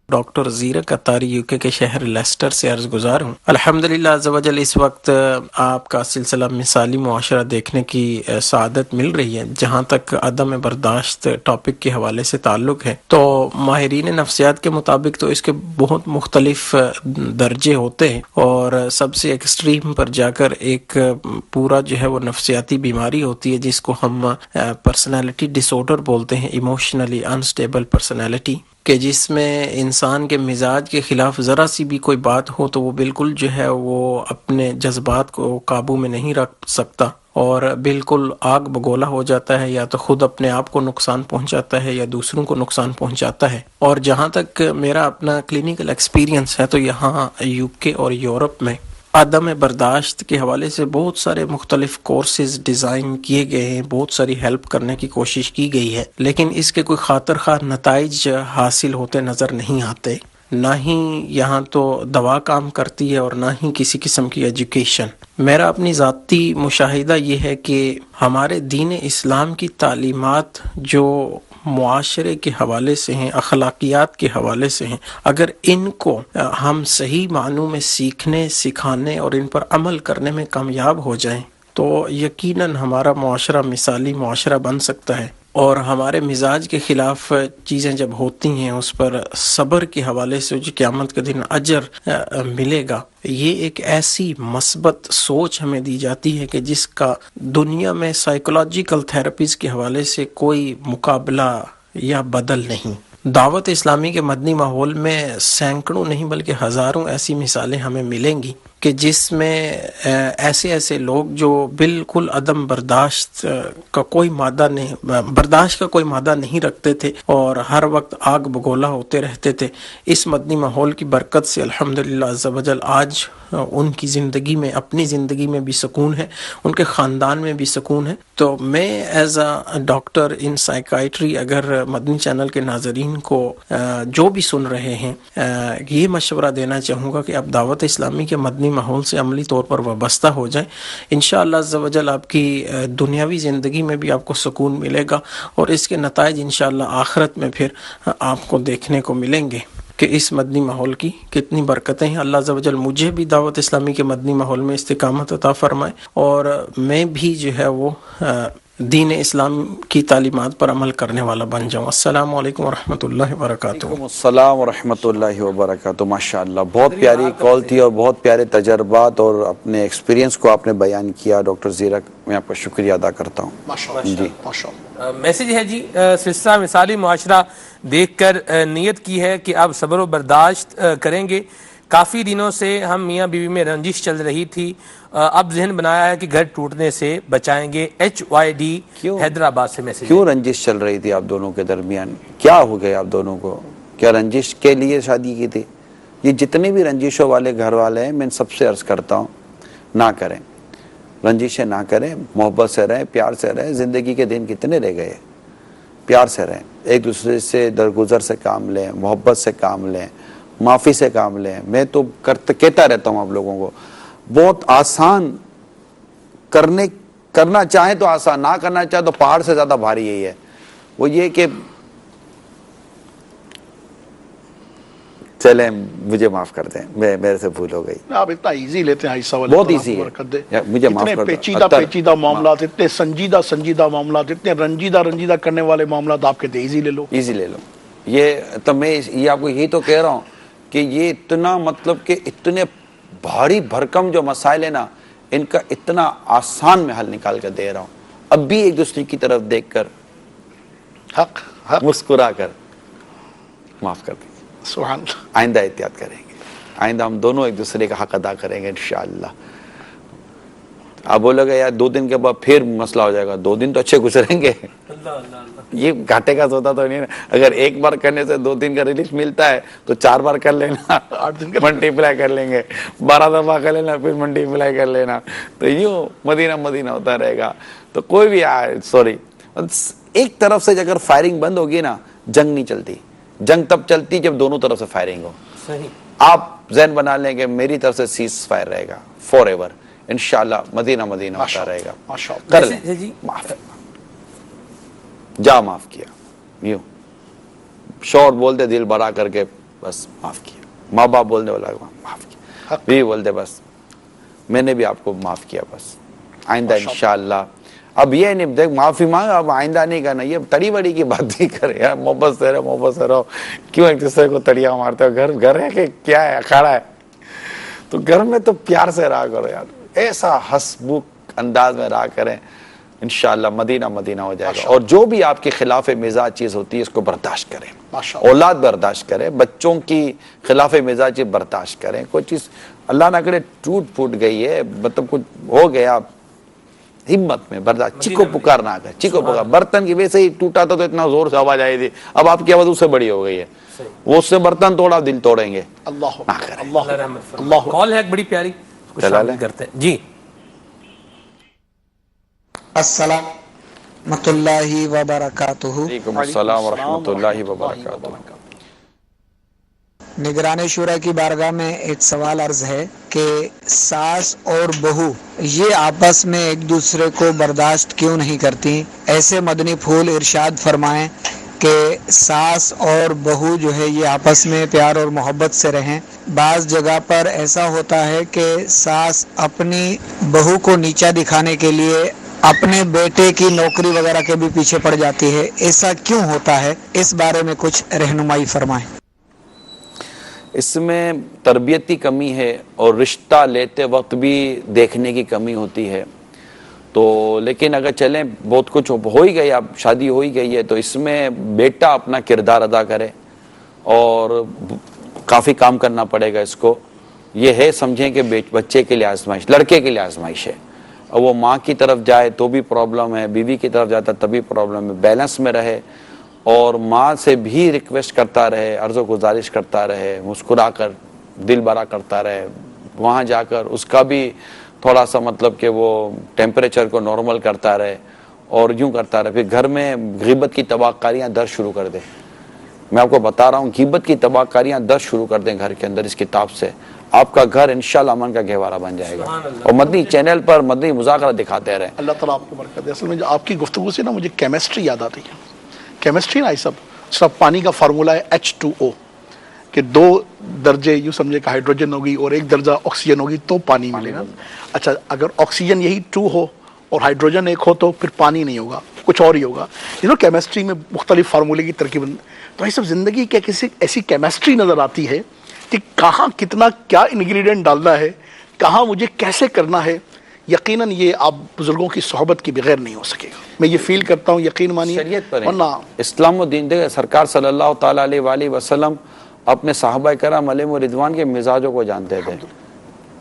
ڈاکٹر زیرک اتاری یو کے شہر لیسٹر سے عرض گزار ہوں. الحمدللہ عز و جل اس وقت آپ کا سلسلہ مثالی معاشرہ دیکھنے کی سعادت مل رہی ہے. جہاں تک عدم برداشت ٹاپک کے حوالے سے تعلق ہے تو ماہرین نفسیات کے مطابق تو اس کے بہت مختلف درجے ہوتے ہیں، اور سب سے ایکسٹریم پر جا کر ایک پورا جو ہے وہ نفسیاتی بیماری ہوتی ہے جس کو ہم پرسنالٹی ڈس آرڈر بولتے ہیں، ایموشنلی انسٹیبل پرسنالٹی، کہ جس میں انسان کے مزاج کے خلاف ذرا سی بھی کوئی بات ہو تو وہ بالکل جو ہے وہ اپنے جذبات کو قابو میں نہیں رکھ سکتا اور بالکل آگ بگولا ہو جاتا ہے، یا تو خود اپنے آپ کو نقصان پہنچاتا ہے یا دوسروں کو نقصان پہنچاتا ہے. اور جہاں تک میرا اپنا کلینکل ایکسپیرینس ہے تو یہاں یو کے اور یورپ میں عدم برداشت کے حوالے سے بہت سارے مختلف کورسز ڈیزائن کیے گئے ہیں، بہت ساری ہیلپ کرنے کی کوشش کی گئی ہے، لیکن اس کے کوئی خاطر خواہ نتائج حاصل ہوتے نظر نہیں آتے. نہ ہی یہاں تو دوا کام کرتی ہے اور نہ ہی کسی قسم کی ایجوکیشن. میرا اپنی ذاتی مشاہدہ یہ ہے کہ ہمارے دین اسلام کی تعلیمات جو معاشرے کے حوالے سے ہیں، اخلاقیات کے حوالے سے ہیں، اگر ان کو ہم صحیح معنوں میں سیکھنے، سکھانے اور ان پر عمل کرنے میں کامیاب ہو جائیں تو یقیناً ہمارا معاشرہ مثالی معاشرہ بن سکتا ہے. اور ہمارے مزاج کے خلاف چیزیں جب ہوتی ہیں اس پر صبر کے حوالے سے جو قیامت کے دن اجر ملے گا، یہ ایک ایسی مثبت سوچ ہمیں دی جاتی ہے کہ جس کا دنیا میں سائیکولوجیکل تھراپیز کے حوالے سے کوئی مقابلہ یا بدل نہیں. دعوت اسلامی کے مدنی ماحول میں سینکڑوں نہیں بلکہ ہزاروں ایسی مثالیں ہمیں ملیں گی کہ جس میں ایسے لوگ جو بالکل عدم برداشت کا کوئی مادہ نہیں رکھتے تھے اور ہر وقت آگ بگولا ہوتے رہتے تھے. اس مدنی ماحول کی برکت سے الحمدللہ عز و جل آج ان کی زندگی میں، اپنی زندگی میں بھی سکون ہے، ان کے خاندان میں بھی سکون ہے. تو میں ایز اے ڈاکٹر ان سائیکائٹری اگر مدنی چینل کے ناظرین کو جو بھی سن رہے ہیں یہ مشورہ دینا چاہوں گا کہ آپ دعوت اسلامی کے مدنی ماحول سے عملی طور پر وابستہ ہو جائیں. انشاءاللہ عز و جل آپ کی دنیاوی زندگی میں بھی آپ کو سکون ملے گا اور اس کے نتائج انشاءاللہ آخرت میں پھر آپ کو دیکھنے کو ملیں گے کہ اس مدنی ماحول کی کتنی برکتیں ہیں. اللہ عز و جل مجھے بھی دعوت اسلامی کے مدنی ماحول میں استقامت عطا فرمائے اور میں بھی جو ہے وہ دین اسلام کی تعلیمات پر عمل کرنے والا بن جاؤں. السلام علیکم ورحمۃ اللہ وبرکاتہ. وعلیکم السلام ورحمۃ اللہ وبرکاتہ. ماشاءاللہ بہت پیاری کال تھی اور بہت پیارے تجربات اور اپنے ایکسپیرینس کو آپ نے بیان کیا. ڈاکٹر زیرک میں آپ کا شکریہ ادا کرتا ہوں. جی میسیج ہے جی، سلسلہ مثالی معاشرہ دیکھ کر نیت کی ہے کہ اب صبر و برداشت کریں گے. کافی دنوں سے ہم میاں بیوی میں رنجش چل رہی تھی، اب ذہن بنایا ہے کہ گھر ٹوٹنے سے بچائیں گے. HYD حیدرآباد سے میسیج. کیوں رنجش چل رہی تھی آپ دونوں کے درمیان؟ کیا ہو گیا آپ دونوں کو؟ کیا رنجش کے لیے شادی کی تھی؟ یہ جتنے بھی رنجشوں والے گھر والے ہیں میں ان سب سے عرض کرتا ہوں نہ کریں، رنجشیں نہ کریں، محبت سے رہیں، پیار سے رہیں. زندگی کے دن کتنے رہ گئے؟ پیار سے رہیں، ایک دوسرے سے درگزر سے کام لیں، محبت سے کام لیں، معافی سے کام لیں. میں تو کہتا رہتا ہوں آپ لوگوں کو، بہت آسان کرنا چاہیں تو آسان، نہ کرنا چاہیں تو پہاڑ سے زیادہ بھاری یہی ہے. وہ یہ کہ چلیں مجھے معاف کر دیں، میرے سے بھول ہو گئی. آپ اتنا ایزی لیتے ہیں ایسا والے، بہت ایزی ہے، مجھے معاف کر دیں. پیچیدہ معاملات، اتنے سنجیدہ معاملات، اتنے رنجیدہ کرنے والے معاملات آپ کہتے ہیں ایزی لے لو. ایزی لے لو. یہ تو میں یہ آپ کو یہی تو کہہ رہا ہوں کہ یہ اتنا مطلب کہ اتنے بھاری بھرکم جو مسائل ہیں نا ان کا اتنا آسان میں حل نکال کر دے رہا ہوں. اب بھی ایک دوسرے کی طرف دیکھ کر حق مسکرا کر معاف کر دیں. سبحان اللہ. آئندہ احتیاط کریں گے, آئندہ ہم دونوں ایک دوسرے کا حق ادا کریں گے انشاءاللہ. آپ بولے گا یار 2 دن کے بعد پھر مسئلہ ہو جائے گا, 2 دن تو اچھے گزریں گے. یہ گھاٹے کا سودا تو نہیں ہے. اگر ایک بار کرنے سے 2 دن کا ریلیف ملتا ہے تو 4 بار کر لینا, 8 دن کا ملٹی پلائی کر لیں گے, 12 دفعہ کر لینا, پھر ملٹی پلائی کر لینا, تو یوں مدینہ مدینہ ہوتا رہے گا. تو کوئی بھی سوری, ایک طرف سے اگر فائرنگ بند ہوگی نا جنگ نہیں چلتی. جنگ تب چلتی جب دونوں طرف سے فائرنگ ہو. آپ ذہن بنا لیں کہ میری طرف سے سیز فائر رہے گا فار ایور انشاءاللہ, مدینہ مدینہ ہوتا رہے گا. کر لیں معاف, جا معاف کیا, یوں شور بول دے دل بھرا کر کے بس معاف کیا. ماں باپ بولنے والا معاف کیا, بھی بول دے بس میں نے بھی آپ کو معاف کیا, بس آئندہ انشاءاللہ. اب یہ نہیں دیکھ معافی مانگ, اب آئندہ نہیں کرنا. یہ تڑی بڑی کی بات نہیں کرے یار, محبت سے رہو, محبت سے رہو. کیوں ایک دوسرے کو تڑیاں مارتے ہو؟ گھر ہے کہ کیا ہے, اکھاڑا ہے؟ تو گھر میں تو پیار سے رہا کرو یار, ایسا ہسبک انداز میں رہا کریں, انشاءاللہ مدینہ مدینہ ہو جائے گا. اور جو بھی آپ کے خلاف مزاج چیز ہوتی ہے اس کو برداشت کریں. اولاد برداشت کریں, بچوں کی خلاف مزاج چیز برداشت کریں. کوئی چیز اللہ نہ کرے ٹوٹ پھوٹ گئی ہے, مطلب کچھ ہو گیا, ہمت میں برداشت, چیکو پکار نہ کر. چیکو پکار, برتن کی ویسے ہی ٹوٹا تھا تو اتنا زور سے آواز آئی تھی, اب آپ کی آواز اس سے بڑی ہو گئی ہے. وہ اس سے برتن توڑا, دل توڑیں گے. اللہ کال ہے ایک بڑی پیاری, کرتے ہیں جی. السلام ورحمۃ اللہ وبرکاتہ. وعلیکم السلام ورحمۃ اللہ وبرکاتہ. نگران شورا کی بارگاہ میں ایک سوال عرض ہے کہ ساس اور بہو یہ آپس میں ایک دوسرے کو برداشت کیوں نہیں کرتی؟ ایسے مدنی پھول ارشاد فرمائیں کہ ساس اور بہو جو ہے یہ آپس میں پیار اور محبت سے رہیں. بعض جگہ پر ایسا ہوتا ہے کہ ساس اپنی بہو کو نیچا دکھانے کے لیے اپنے بیٹے کی نوکری وغیرہ کے بھی پیچھے پڑ جاتی ہے. ایسا کیوں ہوتا ہے؟ اس بارے میں کچھ رہنمائی فرمائیں. اس میں تربیت کی کمی ہے اور رشتہ لیتے وقت بھی دیکھنے کی کمی ہوتی ہے. تو لیکن اگر چلیں بہت کچھ ہو ہی گئی, اب شادی ہو ہی گئی ہے, تو اس میں بیٹا اپنا کردار ادا کرے اور کافی کام کرنا پڑے گا اس کو. یہ ہے سمجھیں کہ بچے کے لیے آزمائش, لڑکے کے لیے آزمائش ہے. اور وہ ماں کی طرف جائے تو بھی پرابلم ہے, بیوی کی طرف جاتا تبھی پرابلم ہے. بیلنس میں رہے اور ماں سے بھی ریکویسٹ کرتا رہے, عرض و گزارش کرتا رہے, مسکرا کر دل بھرا کرتا رہے. وہاں جا کر اس کا بھی تھوڑا سا مطلب کہ وہ ٹیمپریچر کو نارمل کرتا رہے اور یوں کرتا رہے. پھر گھر میں غیبت کی تباہ کاریاں در شروع کر دیں. میں آپ کو بتا رہا ہوں, غیبت کی تباہ کاریاں در شروع کر دیں گھر کے اندر اس کتاب سے. آپ کا گھر انشاءاللہ امن کا گہوارہ بن جائے گا. اور مدنی چینل پر مدنی مذاکرہ دکھاتے رہے. اللہ تعالیٰ آپ کو برکت دے. اصل میں آپ کی گفتگو سے نا مجھے کیمسٹری یاد آتی ہے. کیمسٹری نا سب پانی کا فارمولا ہے H2O, کہ 2 درجے یوں سمجھے کہ ہائیڈروجن ہوگی اور 1 درجہ آکسیجن ہوگی تو پانی ملے گا. اچھا اگر آکسیجن یہی 2 ہو اور ہائیڈروجن 1 ہو تو پھر پانی نہیں ہوگا, کچھ اور ہی ہوگا. کیمسٹری میں مختلف فارمولے کی ترکیب. تو یہ سب زندگی کے کسی ایسی کیمسٹری نظر آتی ہے کہ کہاں کتنا کیا انگریڈینٹ ڈالنا ہے, کہاں مجھے کیسے کرنا ہے. یقیناً یہ آپ بزرگوں کی صحبت کے بغیر نہیں ہو سکے گا. میں یہ فیل کرتا ہوں, یقین مانیے. شریعت پر اسلام و دین دیکھیں, سرکار صلی اللہ تعالیٰ علیہ وآلہ وسلم اپنے صحابہ کرام علیہم رضوان کے مزاجوں کو جانتے تھے.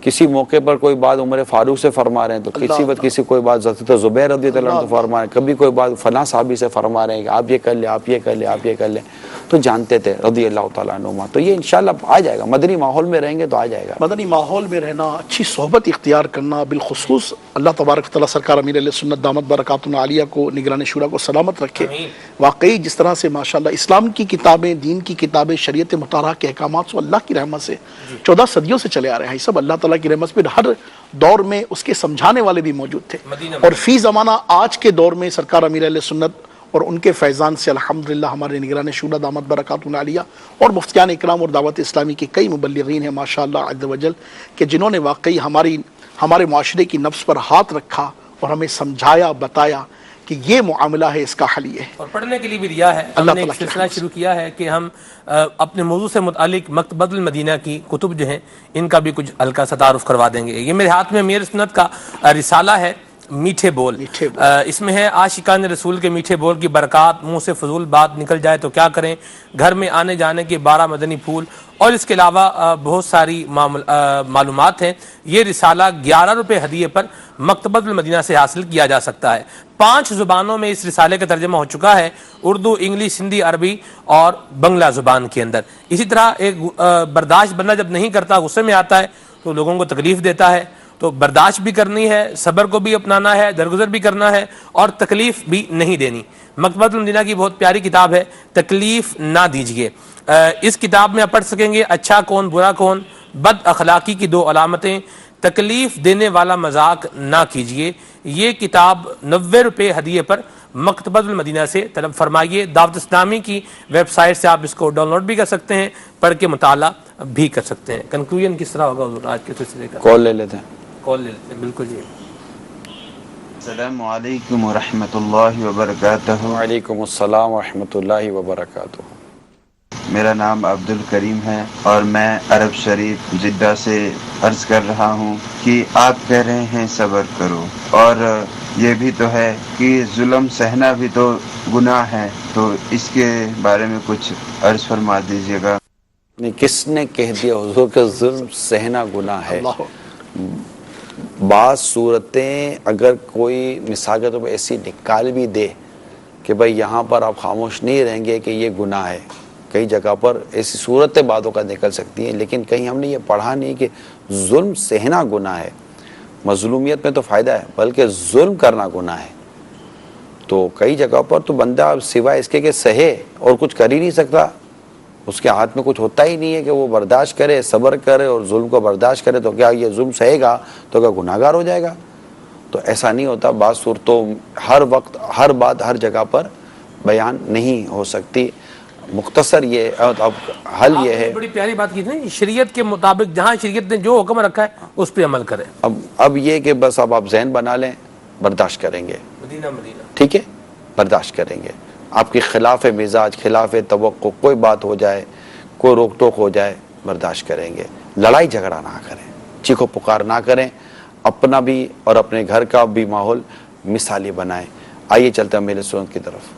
کسی موقع پر کوئی بات عمر فاروق سے فرما رہے ہیں تو کسی وقت کسی کوئی بات حضرت زبیر رضی اللہ عنہ فرما رہے ہیں, کبھی کوئی بات فلاں صحابی سے فرما رہے ہیں کہ آپ یہ کر لیں, آپ یہ کر لیں, آپ یہ کر لیں. تو جانتے تھے رضی اللہ تعالیٰ عنہ. تو یہ انشاءاللہ آ جائے گا, مدنی ماحول میں رہیں گے تو آ جائے گا. مدنی ماحول میں رہنا, اچھی صحبت اختیار کرنا, بالخصوص اللہ تبارک تعالیٰ سرکار امیر علیہ سنت دامت برکاتہ عالیہ کو, نگران شورا کو سلامت رکھے. واقعی جس طرح سے ماشاءاللہ اسلام کی کتابیں, دین کی کتابیں, شریعت مطالعہ کے احکامات سے اللہ کی رحمت سے 14 صدیوں سے چلے آ رہے ہیں. سب اللہ تعالیٰ کی رحمت سے ہر دور میں اس کے سمجھانے والے بھی موجود تھے. اور فی زمانہ آج کے دور میں سرکار امیر علیہ سنت اور ان کے فیضان سے الحمدللہ ہمارے نگران شورا دامت برکاتہ عالیہ اور مفتیان اکرام اور دعوت اسلامی کے کئی مبلغین ہیں ماشاءاللہ عز و جل, کہ جنہوں نے واقعی ہمارے معاشرے کی نفس پر ہاتھ رکھا اور ہمیں سمجھایا, بتایا کہ یہ معاملہ ہے، اس کا حل یہ ہے. اور پڑھنے کے لیے بھی دیا ہے. ہم نے ایک سلسلہ شروع کیا ہے کہ ہم اپنے موضوع سے متعلق مکتبۃ المدینہ کی کتب جو ہیں ان کا بھی کچھ ہلکا سا تعارف کروا دیں گے. یہ میرے ہاتھ میں امیر سنت کا رسالہ ہے میٹھے بول. اس میں ہے عاشقان رسول کے میٹھے بول کی برکات، منہ سے فضول بات نکل جائے تو کیا کریں، گھر میں آنے جانے کے 12 مدنی پھول، اور اس کے علاوہ بہت ساری معلومات ہیں. یہ رسالہ 11 روپے ہدیے پر مکتبۃ المدینہ سے حاصل کیا جا سکتا ہے. 5 زبانوں میں اس رسالے کا ترجمہ ہو چکا ہے، اردو، انگلش، ہندی، عربی اور بنگلہ زبان کے اندر. اسی طرح ایک برداشت بندہ جب نہیں کرتا، غصے میں آتا ہے تو لوگوں کو تکلیف دیتا ہے، تو برداشت بھی کرنی ہے، صبر کو بھی اپنانا ہے، درگزر بھی کرنا ہے اور تکلیف بھی نہیں دینی. مکتبۃ المدینہ کی بہت پیاری کتاب ہے تکلیف نہ دیجیے. اس کتاب میں آپ پڑھ سکیں گے اچھا کون برا کون، بد اخلاقی کی 2 علامتیں، تکلیف دینے والا مذاق نہ کیجیے. یہ کتاب 90 روپے ہدیے پر مکتبۃ المدینہ سے طلب فرمائیے. دعوت اسلامی کی ویب سائٹ سے آپ اس کو ڈاؤن لوڈ بھی کر سکتے ہیں، پڑھ کے مطالعہ بھی کر سکتے ہیں. کنکلوژن کس طرح ہوگا حضور آج کے سلسلے کا؟ کال لے لیتے ہیں. کال لے لیتے ہیں. بالکل جی. السلام علیکم ورحمۃ اللہ وبرکاتہ. وعلیکم السلام ورحمۃ اللہ وبرکاتہ. میرا نام عبد الکریم ہے اور میں عرب شریف جدہ سے عرض کر رہا ہوں کہ آپ کہہ رہے ہیں صبر کرو، اور یہ بھی تو ہے کہ ظلم سہنا بھی تو گناہ ہے، تو اس کے بارے میں کچھ عرض فرما دیجیے گا. کس نے کہہ دیا حضور کہ ظلم سہنا گناہ ہے؟ بعض صورتیں اگر کوئی مثال کے طور پر ایسی نکال بھی دے کہ بھائی یہاں پر آپ خاموش نہیں رہیں گے کہ یہ گناہ ہے، کئی جگہ پر ایسی صورتیں باتوں کا نکل سکتی ہیں، لیکن کہیں ہم نے یہ پڑھا نہیں کہ ظلم سہنا گناہ ہے. مظلومیت میں تو فائدہ ہے، بلکہ ظلم کرنا گناہ ہے. تو کئی جگہ پر تو بندہ سوائے اس کے کہ سہے اور کچھ کر ہی نہیں سکتا، اس کے ہاتھ میں کچھ ہوتا ہی نہیں ہے کہ وہ برداشت کرے، صبر کرے اور ظلم کو برداشت کرے. تو کیا یہ ظلم سہے گا تو کیا گناہ گار ہو جائے گا؟ تو ایسا نہیں ہوتا. بعض صورتوں ہر وقت ہر بات ہر جگہ پر بیان نہیں ہو سکتی. مختصر یہ اب حل یہ ہے. بڑی پیاری بات کی تھی، شریعت کے مطابق جہاں شریعت نے جو حکم رکھا ہے اس پہ عمل کریں. اب یہ کہ بس اب آپ ذہن بنا لیں، برداشت کریں گے، مدینہ مدینہ ٹھیک ہے، برداشت کریں گے. آپ کی خلاف مزاج، خلاف توقع کوئی بات ہو جائے، کوئی روک ٹوک ہو جائے، برداشت کریں گے. لڑائی جھگڑا نہ کریں، چیخو پکار نہ کریں، اپنا بھی اور اپنے گھر کا بھی ماحول مثالی بنائیں. آئیے چلتے ہیں میرے سنت کی طرف.